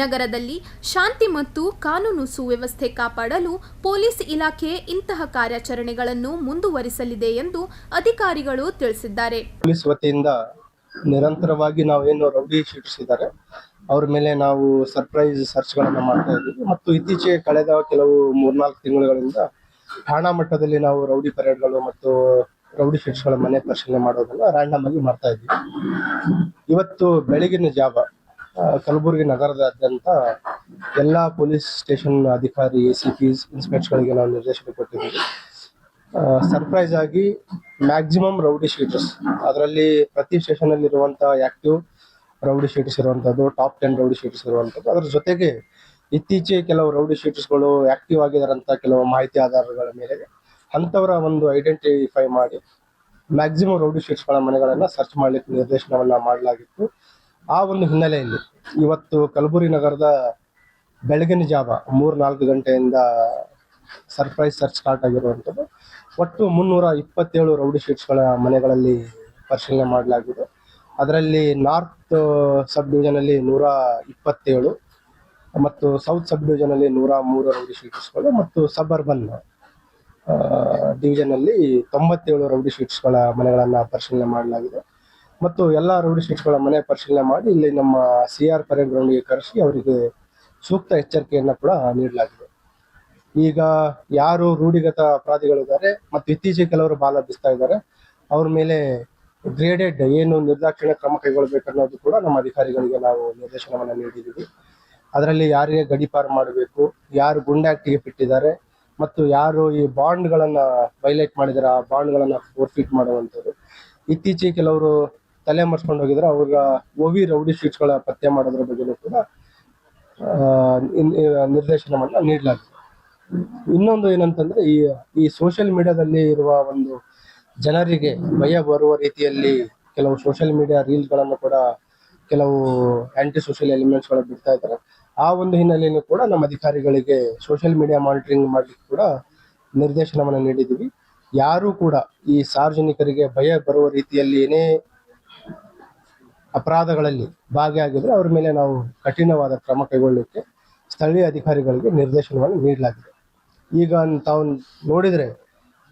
ನಗರದಲ್ಲಿ ಶಾಂತಿ ಮತ್ತು ಕಾನೂನು ಸುವ್ಯವಸ್ಥೆ ಕಾಪಾಡಲು ಪೊಲೀಸ್ ಇಲಾಖೆ ಇಂತಹ ಕಾರ್ಯಾಚರಣೆಗಳನ್ನು ಮುಂದುವರಿಸಲಿದೆ ಎಂದು ಅಧಿಕಾರಿಗಳು ತಿಳಿಸಿದ್ದಾರೆ.
ಪೊಲೀಸ್ ವತಿಯಿಂದ ನಿರಂತರವಾಗಿ ನಾವೇನು ರೌಡಿ ಶೀಟರ್ಸ್ ಇದ್ದಾರೆ ಅವ್ರ ಮೇಲೆ ನಾವು ಸರ್ಪ್ರೈಸ್ ಸರ್ಚ್ಗಳನ್ನು ಮಾಡ್ತಾ ಇದ್ದೀವಿ ಮತ್ತು ಇತ್ತೀಚೆಗೆ ಕಳೆದ ಕೆಲವು 3-4 ತಿಂಗಳುಗಳಿಂದ ಠಾಣಾ ಮಟ್ಟದಲ್ಲಿ ನಾವು ರೌಡಿ ಪರೇಡ್ಗಳು ಮತ್ತು ರೌಡಿ ಶೀಟ್ಸ್ಗಳ ಮನೆ ಪರಿಶೀಲನೆ ಮಾಡೋದನ್ನ ರ್ಯಾಂಡಮ್ ಆಗಿ ಮಾಡ್ತಾ ಇದ್ದೀವಿ. ಇವತ್ತು ಬೆಳಗಿನ ಜಾವ ಕಲಬುರಗಿ ನಗರದಾದ್ಯಂತ ಎಲ್ಲ ಪೊಲೀಸ್ ಸ್ಟೇಷನ್ ಅಧಿಕಾರಿ, ACPs, ಇನ್ಸ್ಪೆಕ್ಟರ್ಗಳಿಗೆ ನಾವು ನಿರ್ದೇಶನ ಕೊಟ್ಟಿದ್ದೀವಿ. ಸರ್ಪ್ರೈಸ್ ಆಗಿ ಮ್ಯಾಕ್ಸಿಮಮ್ ರೌಡಿ ಶೀಟರ್ಸ್, ಅದರಲ್ಲಿ ಪ್ರತಿ ಸ್ಟೇಷನ್ ಅಲ್ಲಿ ಇರುವಂತಹ ಆಕ್ಟಿವ್ ರೌಡಿ ಶೀಟರ್ಸ್ ಇರುವಂತದ್ದು, ಟಾಪ್ 10 ರೌಡಿ ಶೀಟರ್ಸ್ ಇರುವಂತದ್ದು, ಅದರ ಜೊತೆಗೆ ಇತ್ತೀಚೆಗೆ ಕೆಲವು ರೌಡಿ ಶೀಟರ್ಸ್ಗಳು ಆಕ್ಟಿವ್ ಆಗಿದಾರಂತ ಕೆಲವು ಮಾಹಿತಿ ಆಧಾರಗಳ ಮೇರೆಗೆ ಅಂತವರ ಒಂದು ಐಡೆಂಟಿಫೈ ಮಾಡಿ ಮ್ಯಾಕ್ಸಿಮಮ್ ರೌಡಿ ಶೀಟರ್ಸ್ಗಳ ಮನೆಗಳನ್ನ ಸರ್ಚ್ ಮಾಡ್ಲಿಕ್ಕೆ ನಿರ್ದೇಶನವನ್ನ ಮಾಡಲಾಗಿತ್ತು. ಆ ಒಂದು ಹಿನ್ನೆಲೆಯಲ್ಲಿ ಇವತ್ತು ಕಲಬುರಗಿ ನಗರದ ಬೆಳಗಿನ ಜಾವ 3-4 ಗಂಟೆಯಿಂದ ಸರ್ಪ್ರೈಸ್ ಸರ್ಚ್ ಸ್ಟಾರ್ಟ್ ಆಗಿರುವಂಥದ್ದು. ಒಟ್ಟು 327 ರೌಡಿ ಶೀಟರ್ಸ್ಗಳ ಮನೆಗಳಲ್ಲಿ ಪರಿಶೀಲನೆ ಮಾಡಲಾಗಿದೆ. ಅದರಲ್ಲಿ ನಾರ್ತ್ ಸಬ್ ಡಿವಿಷನ್ ಅಲ್ಲಿ 127 ಮತ್ತು ಸೌತ್ ಸಬ್ ಡಿವಿಷನ್ ಅಲ್ಲಿ 103 ರೌಡಿ ಶೀಟರ್ಸ್ಗಳು ಮತ್ತು ಸಬ್ ಅರ್ಬನ್ ಡಿವಿಷನ್ ಅಲ್ಲಿ 97 ರೌಡಿ ಶೀಟರ್ಸ್ಗಳ ಮನೆಗಳನ್ನ ಪರಿಶೀಲನೆ ಮಾಡಲಾಗಿದೆ. ಮತ್ತು ಎಲ್ಲ ರೌಡಿ ಶೀಟರ್ಸ್ಗಳ ಮನೆ ಪರಿಶೀಲನೆ ಮಾಡಿ ಇಲ್ಲಿ ನಮ್ಮ CR ಪರೇಡ್ ಗ್ರೌಂಡ್ಗೆ ಕರೆಸಿ ಅವರಿಗೆ ಸೂಕ್ತ ಎಚ್ಚರಿಕೆಯನ್ನ ಕೂಡ ನೀಡಲಾಗಿದೆ. ಈಗ ಯಾರು ರೂಢಿಗತ ಅಪರಾಧಿಗಳಿದ್ದಾರೆ ಮತ್ತು ಇತ್ತೀಚೆಗೆ ಕೆಲವರು ಬಾಲ ಬಿಸ್ತಾ ಇದ್ದಾರೆ, ಅವ್ರ ಮೇಲೆ ಗ್ರೇಡೆಡ್ ಏನು ನಿರ್ದಾಕ್ಷಿಣ್ಯ ಕ್ರಮ ಕೈಗೊಳ್ಳಬೇಕನ್ನೋದು ಕೂಡ ನಮ್ಮ ಅಧಿಕಾರಿಗಳಿಗೆ ನಾವು ನಿರ್ದೇಶನವನ್ನ ನೀಡಿದ್ದೀವಿ. ಅದರಲ್ಲಿ ಯಾರಿಗೆ ಗಡೀಪಾರು ಮಾಡಬೇಕು, ಯಾರು ಗುಂಡಾಕ್ಟಿಗೆ ಬಿಟ್ಟಿದ್ದಾರೆ ಮತ್ತು ಯಾರು ಈ ಬಾಂಡ್ಗಳನ್ನ ವೈಲೇಟ್ ಮಾಡಿದರೆ ಆ ಬಾಂಡ್ಗಳನ್ನ ಫೋರ್ಫಿಟ್ ಮಾಡುವಂಥದ್ದು. ಇತ್ತೀಚೆಗೆ ಕೆಲವರು ತಲೆ ಮರೆಸ್ಕೊಂಡು ಹೋಗಿದ್ರೆ ಅವ್ರ OV ರೌಡಿ ಶೀಟ್ಸ್ಗಳ ಪತ್ತೆ ಮಾಡೋದ್ರ ಬಗ್ಗೆನೂ ಕೂಡ ನಿರ್ದೇಶನವನ್ನ ನೀಡಲಾಗಿದೆ. ಇನ್ನೊಂದು ಏನಂತಂದ್ರೆ ಈ ಸೋಷಿಯಲ್ ಮೀಡಿಯಾದಲ್ಲಿ ಇರುವ ಒಂದು ಜನರಿಗೆ ಭಯ ಬರುವ ರೀತಿಯಲ್ಲಿ ಕೆಲವು ಸೋಷಿಯಲ್ ಮೀಡಿಯಾ ರೀಲ್ಸ್ಗಳನ್ನು ಕೂಡ ಕೆಲವು ಆಂಟಿ ಸೋಷಿಯಲ್ ಎಲಿಮೆಂಟ್ಸ್ಗಳು ಬಿಡ್ತಾ ಇದ್ದಾರೆ. ಆ ಒಂದು ಹಿನ್ನೆಲೆಯಲ್ಲಿ ಕೂಡ ನಮ್ಮ ಅಧಿಕಾರಿಗಳಿಗೆ ಸೋಷಿಯಲ್ ಮೀಡಿಯಾ ಮಾನಿಟರಿಂಗ್ ಮಾಡಲಿಕ್ಕೆ ಕೂಡ ನಿರ್ದೇಶನವನ್ನು ನೀಡಿದ್ದೀವಿ. ಯಾರೂ ಕೂಡ ಈ ಸಾರ್ವಜನಿಕರಿಗೆ ಭಯ ಬರುವ ರೀತಿಯಲ್ಲಿ ಏನೇ ಅಪರಾಧಗಳಲ್ಲಿ ಭಾಗಿಯಾಗಿದ್ರೆ ಅವ್ರ ಮೇಲೆ ನಾವು ಕಠಿಣವಾದ ಕ್ರಮ ಕೈಗೊಳ್ಳಲಿಕ್ಕೆ ಸ್ಥಳೀಯ ಅಧಿಕಾರಿಗಳಿಗೆ ನಿರ್ದೇಶನವನ್ನು ನೀಡಲಾಗಿದೆ. ಈಗ ತಾವು ನೋಡಿದರೆ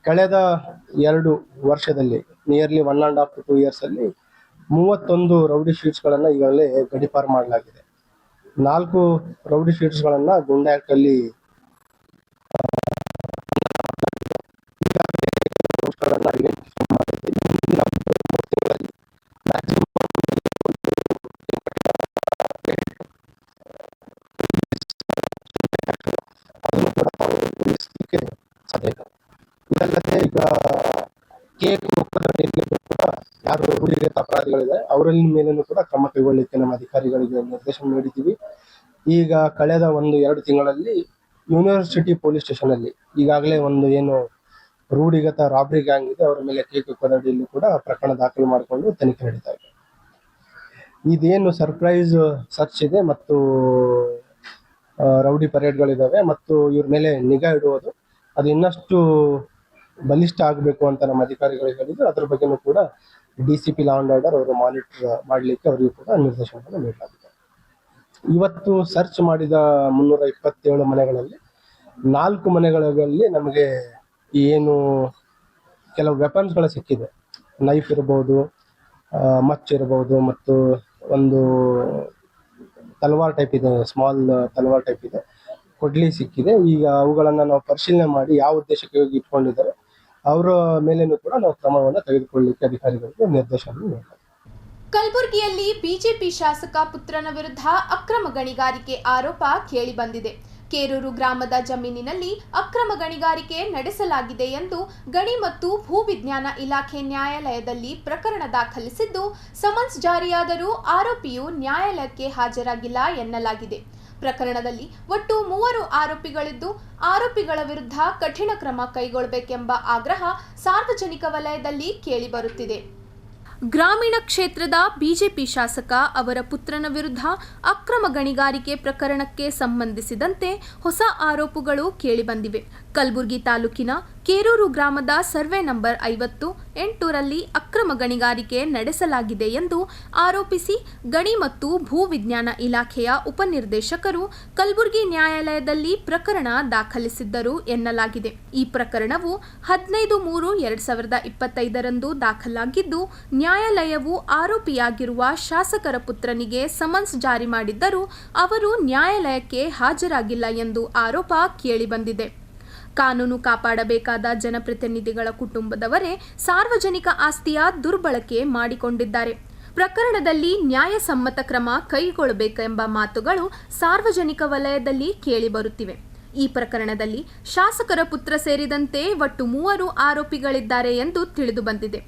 ಕಳೆದ 2 ವರ್ಷದಲ್ಲಿ ನಿಯರ್ಲಿ 1.5 to 2 years ಅಲ್ಲಿ 31 ರೌಡಿ ಶೀಟ್ಸ್ಗಳನ್ನು ಈಗಾಗಲೇ ಗಡೀಪಾರು ಮಾಡಲಾಗಿದೆ. 4 ರೌಡಿ ಶೀಟ್ಸ್ಗಳನ್ನು ಗುಂಡಾ ಆಕ್ಟ್ ಅಲ್ಲಿ ಅದನ್ನು ಕೂಡ ನಾವು ಉಳಿಸಲಿಕ್ಕೆ ಸಾಧ್ಯ. ಇದಲ್ಲದೆ ಈಗ ಕೇಕ್ ಕೂಡ ಯಾರು ರೂಢಿಗತ ಅಪರಾಧಿಗಳಿದೆ ಅವರಲ್ಲಿ ಮೇಲೂ ಕೂಡ ಕ್ರಮ ಕೈಗೊಳ್ಳಲಿಕ್ಕೆ ನಮ್ಮ ಅಧಿಕಾರಿಗಳಿಗೆ ನಿರ್ದೇಶನ ನೀಡಿದ್ದೀವಿ. ಈಗ ಕಳೆದ 1-2 ತಿಂಗಳಲ್ಲಿ ಯೂನಿವರ್ಸಿಟಿ ಪೊಲೀಸ್ ಸ್ಟೇಷನ್ ಅಲ್ಲಿ ಈಗಾಗಲೇ ಒಂದು ಏನು ರೂಢಿಗತ ರಾಬ್ರಿ ಗ್ಯಾಂಗ್ ಇದೆ ಅವರ ಮೇಲೆ ಕೇಕ್ ಕೊದಡಿಯಲ್ಲಿ ಕೂಡ ಪ್ರಕರಣ ದಾಖಲು ಮಾಡಿಕೊಂಡು ತನಿಖೆ ನಡೀತಾ ಇದೆ. ಇದೇನು ಸರ್ಪ್ರೈಸ್ ಸರ್ಚ್ ಇದೆ ಮತ್ತು ರೌಡಿ ಪರೇಡ್ಗಳಿದ್ದಾವೆ ಮತ್ತು ಇವ್ರ ಮೇಲೆ ನಿಗಾ ಇಡುವುದು ಅದು ಇನ್ನಷ್ಟು ಬಲಿಷ್ಠ ಆಗಬೇಕು ಅಂತ ನಮ್ಮ ಅಧಿಕಾರಿಗಳಿಗೆ ಹೇಳಿದ್ರು. ಅದ್ರ ಬಗ್ಗೆನೂ ಕೂಡ DCP ಲಾ ಅಂಡ್ ಆರ್ಡರ್ ಅವರು ಮಾನಿಟರ್ ಮಾಡಲಿಕ್ಕೆ ಅವರಿಗೂ ಕೂಡ ನಿರ್ದೇಶನವನ್ನು ನೀಡಲಾಗಿದೆ. ಇವತ್ತು ಸರ್ಚ್ ಮಾಡಿದ 327 ಮನೆಗಳಲ್ಲಿ 4 ಮನೆಗಳಲ್ಲಿ ನಮಗೆ ಏನು ಕೆಲವು ವೆಪನ್ಸ್ಗಳು ಸಿಕ್ಕಿದೆ. ನೈಫ್ ಇರ್ಬೋದು, ಮಚ್ ಇರ್ಬೋದು ಮತ್ತು ಒಂದು ತಲವಾರ್ ಟೈಪ್ ಇದೆ, ಸ್ಮಾಲ್ ತಲವಾರ್ ಟೈಪ್ ಇದೆ, ಕೊಡ್ಲಿ ಸಿಕ್ಕಿದೆ. ಈಗ ಅವುಗಳನ್ನು ನಾವು ಪರಿಶೀಲನೆ ಮಾಡಿ ಯಾವ ಉದ್ದೇಶಕ್ಕೆ ಇಟ್ಕೊಂಡಿದ್ದಾರೆ ಅವರ ಮೇಲೇನೂ ಕೂಡ ನಾವು ಕ್ರಮವನ್ನು ತೆಗೆದುಕೊಳ್ಳಲಿಕ್ಕೆ ಅಧಿಕಾರಿಗಳಿಗೆ ನಿರ್ದೇಶನ ನೀಡಲಾಗಿದೆ.
ಕಲಬುರಗಿಯಲ್ಲಿ ಬಿಜೆಪಿ ಶಾಸಕ ಪುತ್ರನ ವಿರುದ್ಧ ಅಕ್ರಮ ಗಣಿಗಾರಿಕೆ ಆರೋಪ ಕೇಳಿಬಂದಿದೆ. ಕೇರೂರು ಗ್ರಾಮದ ಜಮೀನಿನಲ್ಲಿ ಅಕ್ರಮ ಗಣಿಗಾರಿಕೆ ನಡೆಸಲಾಗಿದೆ ಎಂದು ಗಣಿ ಮತ್ತು ಭೂವಿಜ್ಞಾನ ಇಲಾಖೆ ನ್ಯಾಯಾಲಯದಲ್ಲಿ ಪ್ರಕರಣ ದಾಖಲಿಸಿದ್ದು, ಸಮನ್ಸ್ ಜಾರಿಯಾದರೂ ಆರೋಪಿಯು ನ್ಯಾಯಾಲಯಕ್ಕೆ ಹಾಜರಾಗಿಲ್ಲ ಎನ್ನಲಾಗಿದೆ. ಪ್ರಕರಣದಲ್ಲಿ ಒಟ್ಟು 3 ಆರೋಪಿಗಳಿದ್ದು, ಆರೋಪಿಗಳ ವಿರುದ್ಧ ಕಠಿಣ ಕ್ರಮ ಕೈಗೊಳ್ಳಬೇಕೆಂಬ ಆಗ್ರಹ ಸಾರ್ವಜನಿಕ ವಲಯದಲ್ಲಿ ಕೇಳಿಬರುತ್ತಿದೆ. ಗ್ರಾಮೀಣ ಕ್ಷೇತ್ರದ ಬಿಜೆಪಿ ಶಾಸಕ ಅವರ ಪುತ್ರನ ವಿರುದ್ಧ ಅಕ್ರಮ ಗಣಿಗಾರಿಕೆ ಪ್ರಕರಣಕ್ಕೆ ಸಂಬಂಧಿಸಿದಂತೆ ಹೊಸ ಆರೋಪಗಳು ಕೇಳಿಬಂದಿವೆ. ಕಲಬುರಗಿ ತಾಲೂಕಿನ ಕೇರೂರು ಗ್ರಾಮದ ಸರ್ವೆ ನಂಬರ್ 58ರಲ್ಲಿ ಅಕ್ರಮ ಗಣಿಗಾರಿಕೆ ನಡೆಸಲಾಗಿದೆ ಎಂದು ಆರೋಪಿಸಿ ಗಣಿ ಮತ್ತು ಭೂವಿಜ್ಞಾನ ಇಲಾಖೆಯ ಉಪನಿರ್ದೇಶಕರು ಕಲಬುರಗಿ ನ್ಯಾಯಾಲಯದಲ್ಲಿ ಪ್ರಕರಣ ದಾಖಲಿಸಿದ್ದರು ಎನ್ನಲಾಗಿದೆ. ಈ ಪ್ರಕರಣವು 15/3/2025 ದಾಖಲಾಗಿದ್ದು, ನ್ಯಾಯಾಲಯವು ಆರೋಪಿಯಾಗಿರುವ ಶಾಸಕರ ಪುತ್ರನಿಗೆ ಸಮನ್ಸ್ ಜಾರಿ ಮಾಡಿದ್ದರೂ ಅವರು ನ್ಯಾಯಾಲಯಕ್ಕೆ ಹಾಜರಾಗಿಲ್ಲ ಎಂದು ಆರೋಪ ಕೇಳಿಬಂದಿದೆ. ಕಾನೂನು ಕಾಪಾಡಬೇಕಾದ ಜನಪ್ರತಿನಿಧಿಗಳ ಕುಟುಂಬದವರೇ ಸಾರ್ವಜನಿಕ ಆಸ್ತಿಯ ದುರ್ಬಳಕೆ ಮಾಡಿಕೊಂಡಿದ್ದಾರೆ. ಪ್ರಕರಣದಲ್ಲಿ ನ್ಯಾಯಸಮ್ಮತ ಕ್ರಮ ಕೈಗೊಳ್ಳಬೇಕೆಂಬ ಮಾತುಗಳು ಸಾರ್ವಜನಿಕ ವಲಯದಲ್ಲಿ ಕೇಳಿಬರುತ್ತಿವೆ. ಈ ಪ್ರಕರಣದಲ್ಲಿ ಶಾಸಕರ ಪುತ್ರ ಸೇರಿದಂತೆ ಒಟ್ಟು 3 ಆರೋಪಿಗಳಿದ್ದಾರೆ ಎಂದು ತಿಳಿದುಬಂದಿದೆ.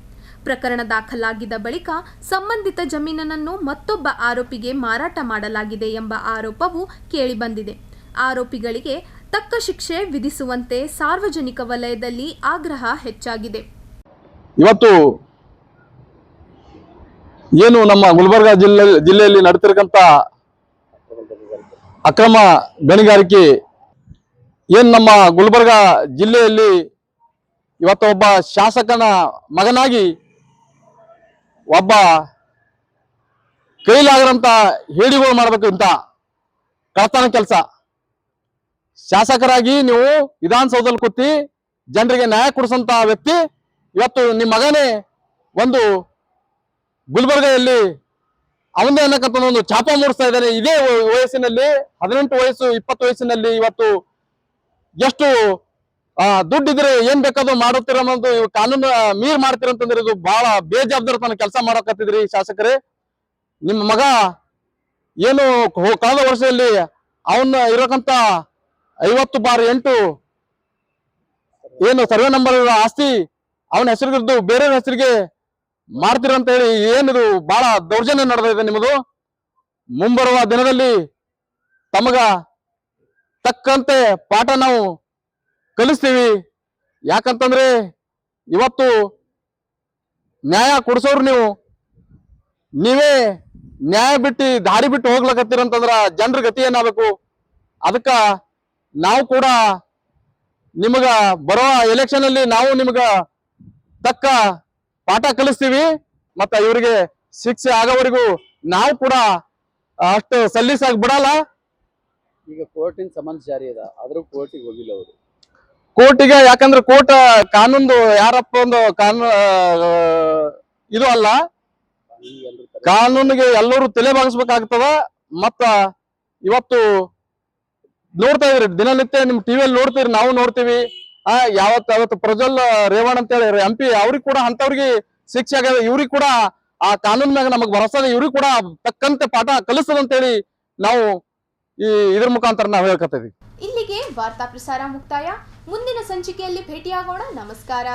ಪ್ರಕರಣ ದಾಖಲಾಗಿದ್ದ ಬಳಿಕ ಸಂಬಂಧಿತ ಜಮೀನನ್ನು ಮತ್ತೊಬ್ಬ ಆರೋಪಿಗೆ ಮಾರಾಟ ಮಾಡಲಾಗಿದೆ ಎಂಬ ಆರೋಪವೂ ಕೇಳಿಬಂದಿದೆ. ಆರೋಪಿಗಳಿಗೆ ತಕ್ಕ ಶಿಕ್ಷೆ ವಿಧಿಸುವಂತೆ ಸಾರ್ವಜನಿಕ ವಲಯದಲ್ಲಿ ಆಗ್ರಹ ಹೆಚ್ಚಾಗಿದೆ.
ಇವತ್ತು ಏನು ನಮ್ಮ ಗುಲ್ಬರ್ಗ ಜಿಲ್ಲೆಯಲ್ಲಿ ನಡೆತಿರಕಂತ ಅಕ್ರಮ ಗಣಿಗಾರಿಕೆ ಏನು ನಮ್ಮ ಗುಲ್ಬರ್ಗ ಜಿಲ್ಲೆಯಲ್ಲಿ ಇವತ್ತು ಒಬ್ಬ ಶಾಸಕನ ಮಗನಾಗಿ ಒಬ್ಬ ಕೈಲಾಗರಂತ ಹೇಡಿಗಳು ಮಾಡಬೇಕು ಇಂತ ಕಳತನ ಕೆಲಸ. ಶಾಸಕರಾಗಿ ನೀವು ವಿಧಾನಸೌಧದಲ್ಲಿ ಕೂತಿ ಜನರಿಗೆ ನ್ಯಾಯ ಕೊಡಿಸಂತ ವ್ಯಕ್ತಿ ಇವತ್ತು ನಿಮ್ಮ ಮಗನೇ ಒಂದು ಗುಲ್ಬರ್ಗದಲ್ಲಿ ಅವನದೇ ಅನ್ನಕಂತ ಒಂದು ಛಾಪ ಮೂಡಿಸ್ತಾ ಇದ್ದಾನೆ. ಇದೇ ವಯಸ್ಸಿನಲ್ಲಿ 18 ವಯಸ್ಸು 20 ವಯಸ್ಸಿನಲ್ಲಿ ಇವತ್ತು ಎಷ್ಟು ದುಡ್ಡಿದ್ರೆ ಏನ್ ಬೇಕಾದ್ರೂ ಮಾಡುತ್ತೀರ ಅನ್ನೋದು ಕಾನೂನು ಮೀರ್ ಮಾಡ್ತೀರಂತಂದ್ರೆ ಇದು ಬಹಳ ಬೇಜವಾಬ್ದಾರಿತನ ಕೆಲಸ ಮಾಡಕತ್ತಿದ್ರಿ ಶಾಸಕರೇ. ನಿಮ್ಮ ಮಗ ಏನು ಕಳೆದ ವರ್ಷದಲ್ಲಿ ಅವನ್ನ ಇರಕಂತ 50/8 ಏನು ಸರ್ವೆ ನಂಬರ್ ಆಸ್ತಿ ಅವನ ಹೆಸರಿಗಿದ್ದು ಬೇರೆ ಹೆಸರಿಗೆ ಮಾಡ್ತೀರಂತ ಹೇಳಿ ಏನಿದು ಬಹಳ ದೌರ್ಜನ್ಯ ನಡೆದಿದೆ ನಿಮ್ಮದು. ಮುಂಬರುವ ದಿನದಲ್ಲಿ ತಮಗ ತಕ್ಕಂತೆ ಪಾಠ ನಾವು ಕಲಿಸ್ತೀವಿ. ಯಾಕಂತಂದ್ರೆ ಇವತ್ತು ನ್ಯಾಯ ಕೊಡಿಸೋರು ನೀವು, ನೀವೇ ನ್ಯಾಯ ಬಿಟ್ಟು ದಾರಿ ಬಿಟ್ಟು ಹೋಗ್ಲಕತ್ತೀರಂತಂದ್ರ ಜನರ ಗತಿ ಏನಾಗಬೇಕು? ಅದಕ್ಕ ನಾವು ಕೂಡ ನಿಮಗ ಬರೋ ಎಲೆಕ್ಷನ್ ಅಲ್ಲಿ ನಾವು ನಿಮಗ ತಕ್ಕ ಪಾಠ ಕಲಿಸ್ತೀವಿ. ಮತ್ತ ಇವರಿಗೆ ಶಿಕ್ಷೆ ಆಗೋವರೆಗೂ ನಾವು ಕೂಡ ಅಷ್ಟು ಸಲ್ಲಿಸಾಗಿ ಬಿಡಲ್ಲ.
ಈಗ ಕೋರ್ಟಿನ ಸಮನ್ಸ್ ಜಾರಿ ಅದ, ಆದ್ರೂ ಕೋರ್ಟಿಗೆ ಹೋಗಿಲ್ಲ ಅವರು.
ಕೋರ್ಟಿಗೆ ಯಾಕಂದ್ರೆ ಕೋರ್ಟ್ ಕಾನೂನು ಯಾರಪ್ಪ ಒಂದು ಇದು ಅಲ್ಲ, ಕಾನೂನಿಗೆ ಎಲ್ಲರೂ ತಲೆ ಬಾಗಿಸ್ಬೇಕಾಗ್ತದ. ಮತ್ತ ಇವತ್ತು ನೋಡ್ತಾ ಇದ್ರಿ, ದಿನನಿತ್ಯ ನಿಮ್ ಟಿವಿಯಲ್ಲಿ ನೋಡ್ತೀರಿ, ನಾವು ನೋಡ್ತೀವಿ. ಅವತ್ತು ಪ್ರಜ್ವಲ್ ರೇವಣ್ಣ ಅಂತ ಹೇಳಿ MP, ಅವ್ರಿಗೆ ಕೂಡ ಅಂತವ್ರಿಗೆ ಶಿಕ್ಷೆ ಆಗ್ಯದ. ಇವ್ರಿಗೆ ಕೂಡ ಆ ಕಾನೂನ್ ಮ್ಯಾಗ ನಮಗ್ ಭರವಸೆ, ಇವ್ರಿಗೆ ಕೂಡ ತಕ್ಕಂತೆ ಪಾಠ ಕಲಿಸ್ತದಂತೇಳಿ ನಾವು ಇದ್ರ ಮುಖಾಂತರ ನಾವು ಹೇಳ್ಕತ್ತೀವಿ.
ಇಲ್ಲಿಗೆ ವಾರ್ತಾ ಪ್ರಸಾರ ಮುಕ್ತಾಯ. ಮುಂದಿನ ಸಂಚಿಕೆಯಲ್ಲಿ ಭೇಟಿಯಾಗೋಣ. ನಮಸ್ಕಾರ.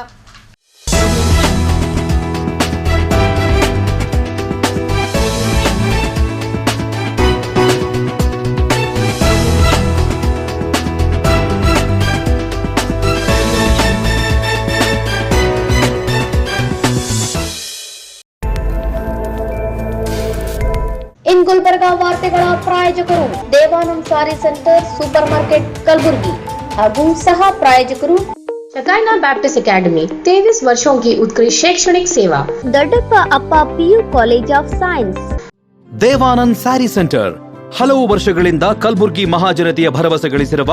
ಇನ್ ಗುಲ್ಬರ್ಗಾ ವಾರ್ತೆಗಳ ಪ್ರಾಯೋಜಕರು ದೇವಾನಂದ್ ಸಾರಿ ಸೆಂಟರ್, ಸೂಪರ್ ಮಾರ್ಕೆಟ್, ಕಲಬುರ್ಗಿ ಹಾಗೂ ಸಹ ಪ್ರಾಯೋಜಕರು
शकाइना बैप्टिस्ट एकेडमी 23 वर्षों की उत्कृष्ट शैक्षणिक सेवा।
ದೊಡ್ಡಪ್ಪ ಅಪ್ಪ PU college of science.
Devanand sari centre ಹಲವು ವರ್ಷಗಳಿಂದ ಕಲಬುರ್ಗಿ ಮಹಾಜನತೆಯ ಭರವಸೆ ಗಳಿಸಿರುವ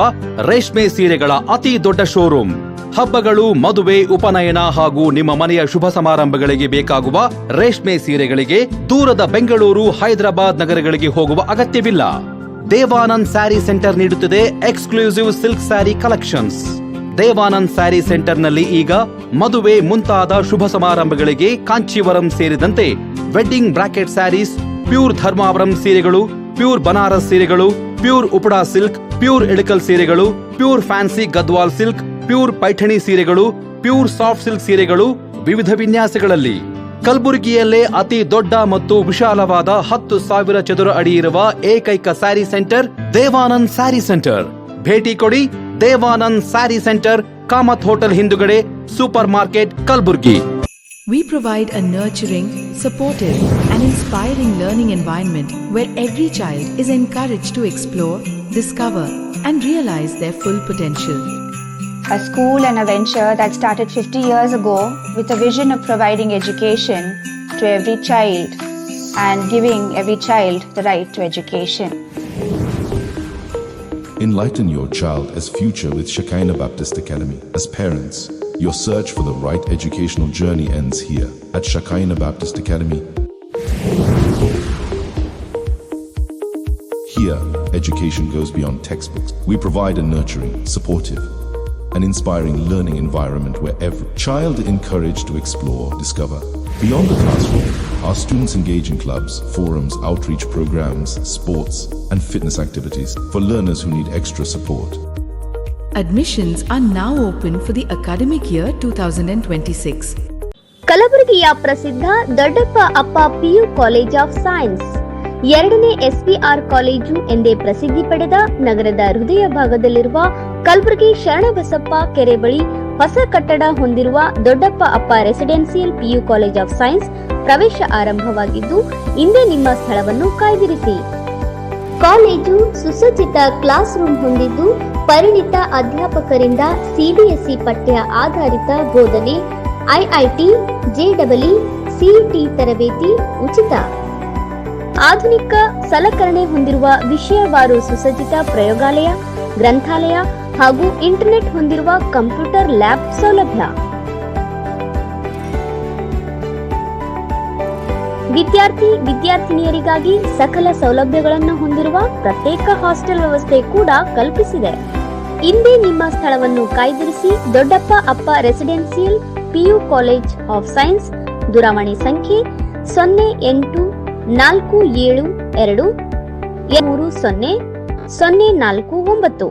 ರೇಷ್ಮೆ ಸೀರೆಗಳ ಅತಿ ದೊಡ್ಡ ಶೋರೂಮ್. ಹಬ್ಬಗಳು, ಮದುವೆ, ಉಪನಯನ ಹಾಗೂ ನಿಮ್ಮ ಮನೆಯ ಶುಭ ಸಮಾರಂಭಗಳಿಗೆ ಬೇಕಾಗುವ ರೇಷ್ಮೆ ಸೀರೆಗಳಿಗೆ ದೂರದ ಬೆಂಗಳೂರು, ಹೈದರಾಬಾದ್ ನಗರಗಳಿಗೆ ಹೋಗುವ ಅಗತ್ಯವಿಲ್ಲ. ದೇವಾನಂದ್ ಸ್ಯಾರಿ ಸೆಂಟರ್ ನೀಡುತ್ತದೆ exclusive silk sari collections. Devanand sari ಸೆಂಟರ್ನಲ್ಲಿ ಈಗ ಮದುವೆ ಮುಂತಾದ ಶುಭ ಸಮಾರಂಭಗಳಿಗೆ ಕಾಂಚೀವರಂ ಸೇರಿದಂತೆ wedding brocade saris, pure Dharmavaram ಸೀರೆಗಳು, ಪ್ಯೂರ್ ಬನಾರಸ್ ಸೀರೆಗಳು, pure Uppada silk, pure Ilkal ಸೀರೆಗಳು, pure fancy Gadwal silk, pure Paithani ಸೀರೆಗಳು, ಪ್ಯೂರ್ ಸಾಫ್ಟ್ ಸಿಲ್ಕ್ ಸೀರೆಗಳು ವಿವಿಧ ವಿನ್ಯಾಸಗಳಲ್ಲಿ. ಕಲಬುರಗಿಯಲ್ಲೇ ಅತಿ ದೊಡ್ಡ ಮತ್ತು ವಿಶಾಲವಾದ 10,000 ಚದುರ ಅಡಿ ಇರುವ ಏಕೈಕ sari centre Devanand sari centre. ಭೇಟಿ ಕೊಡಿ. Devanand sari centre, Kamath hotel ಹಿಂದುಗಡೆ, super market, Kalaburagi.
We provide a nurturing, supportive, and inspiring learning environment where every child is encouraged to explore, discover, and realize their full potential.
A school and a venture that started 50 years ago with a vision of providing education to every child and giving every child the right to education.
Enlighten your child as future with Shekinah Baptist Academy. As parents, your search for the right educational journey ends here at Shekinah Baptist Academy. Here, education goes beyond textbooks. We provide a nurturing, supportive, and inspiring learning environment where every child is encouraged to explore, discover. Beyond the classroom, our students engage in clubs, forums, outreach programs, sports, and fitness activities for learners who need extra support.
Admissions are now open for the academic year 2026.
ಕಲಬುರಗಿಯ ಪ್ರಸಿದ್ಧ ದೊಡ್ಡಪ್ಪ ಅಪ್ಪ PU college of science, 2ನೇ SPR college ಎಂದೇ ಪ್ರಸಿದ್ಧಿ ಪಡೆದ ನಗರದ ಹೃದಯ ಭಾಗದಲ್ಲಿರುವ ಕಲಬುರಗಿ ಶರಣಬಸಪ್ಪ ಕೆರೆ ಬಳಿ ಹೊಸ ಕಟ್ಟಡ ಹೊಂದಿರುವ ದೊಡ್ಡಪ್ಪ ಅಪ್ಪ residential PU college of science ಪ್ರವೇಶ ಆರಂಭವಾಗಿದ್ದು, ಇಂದೇ ನಿಮ್ಮ ಸ್ಥಳವನ್ನು ಕಾಯ್ದಿರಿಸಿ. ಕಾಲೇಜು ಸುಸಜ್ಜಿತ ಕ್ಲಾಸ್ ರೂಮ್ ಹೊಂದಿದ್ದು, ಪರಿಣಿತ ಅಧ್ಯಾಪಕರಿಂದ CBSE ಪಠ್ಯ ಆಧಾರಿತ ಬೋಧನೆ, IIT, JEE, CET ತರಬೇತಿ ಉಚಿತ. ಆಧುನಿಕ ಸಲಕರಣೆ ಹೊಂದಿರುವ ವಿಷಯವಾರು ಸುಸಜ್ಜಿತ ಪ್ರಯೋಗಾಲಯ, ಗ್ರಂಥಾಲಯ ಹಾಗೂ ಇಂಟರ್ನೆಟ್ ಹೊಂದಿರುವ ಕಂಪ್ಯೂಟರ್ ಲ್ಯಾಬ್ ಸೌಲಭ್ಯ. ವಿದ್ಯಾರ್ಥಿನಿಯರಿಗಾಗಿ ಸಕಲ ಸೌಲಭ್ಯಗಳನ್ನು ಹೊಂದಿರುವ ಪ್ರತ್ಯೇಕ ಹಾಸ್ಟೆಲ್ ವ್ಯವಸ್ಥೆ ಕೂಡ ಕಲ್ಪಿಸಿದೆ. ಇಂದೇ ನಿಮ್ಮ ಸ್ಥಳವನ್ನು ಕಾಯ್ದಿರಿಸಿ. ದೊಡ್ಡಪ್ಪ ಅಪ್ಪ residential PU college of science. ದೂರವಾಣಿ ಸಂಖ್ಯೆ 0847230049.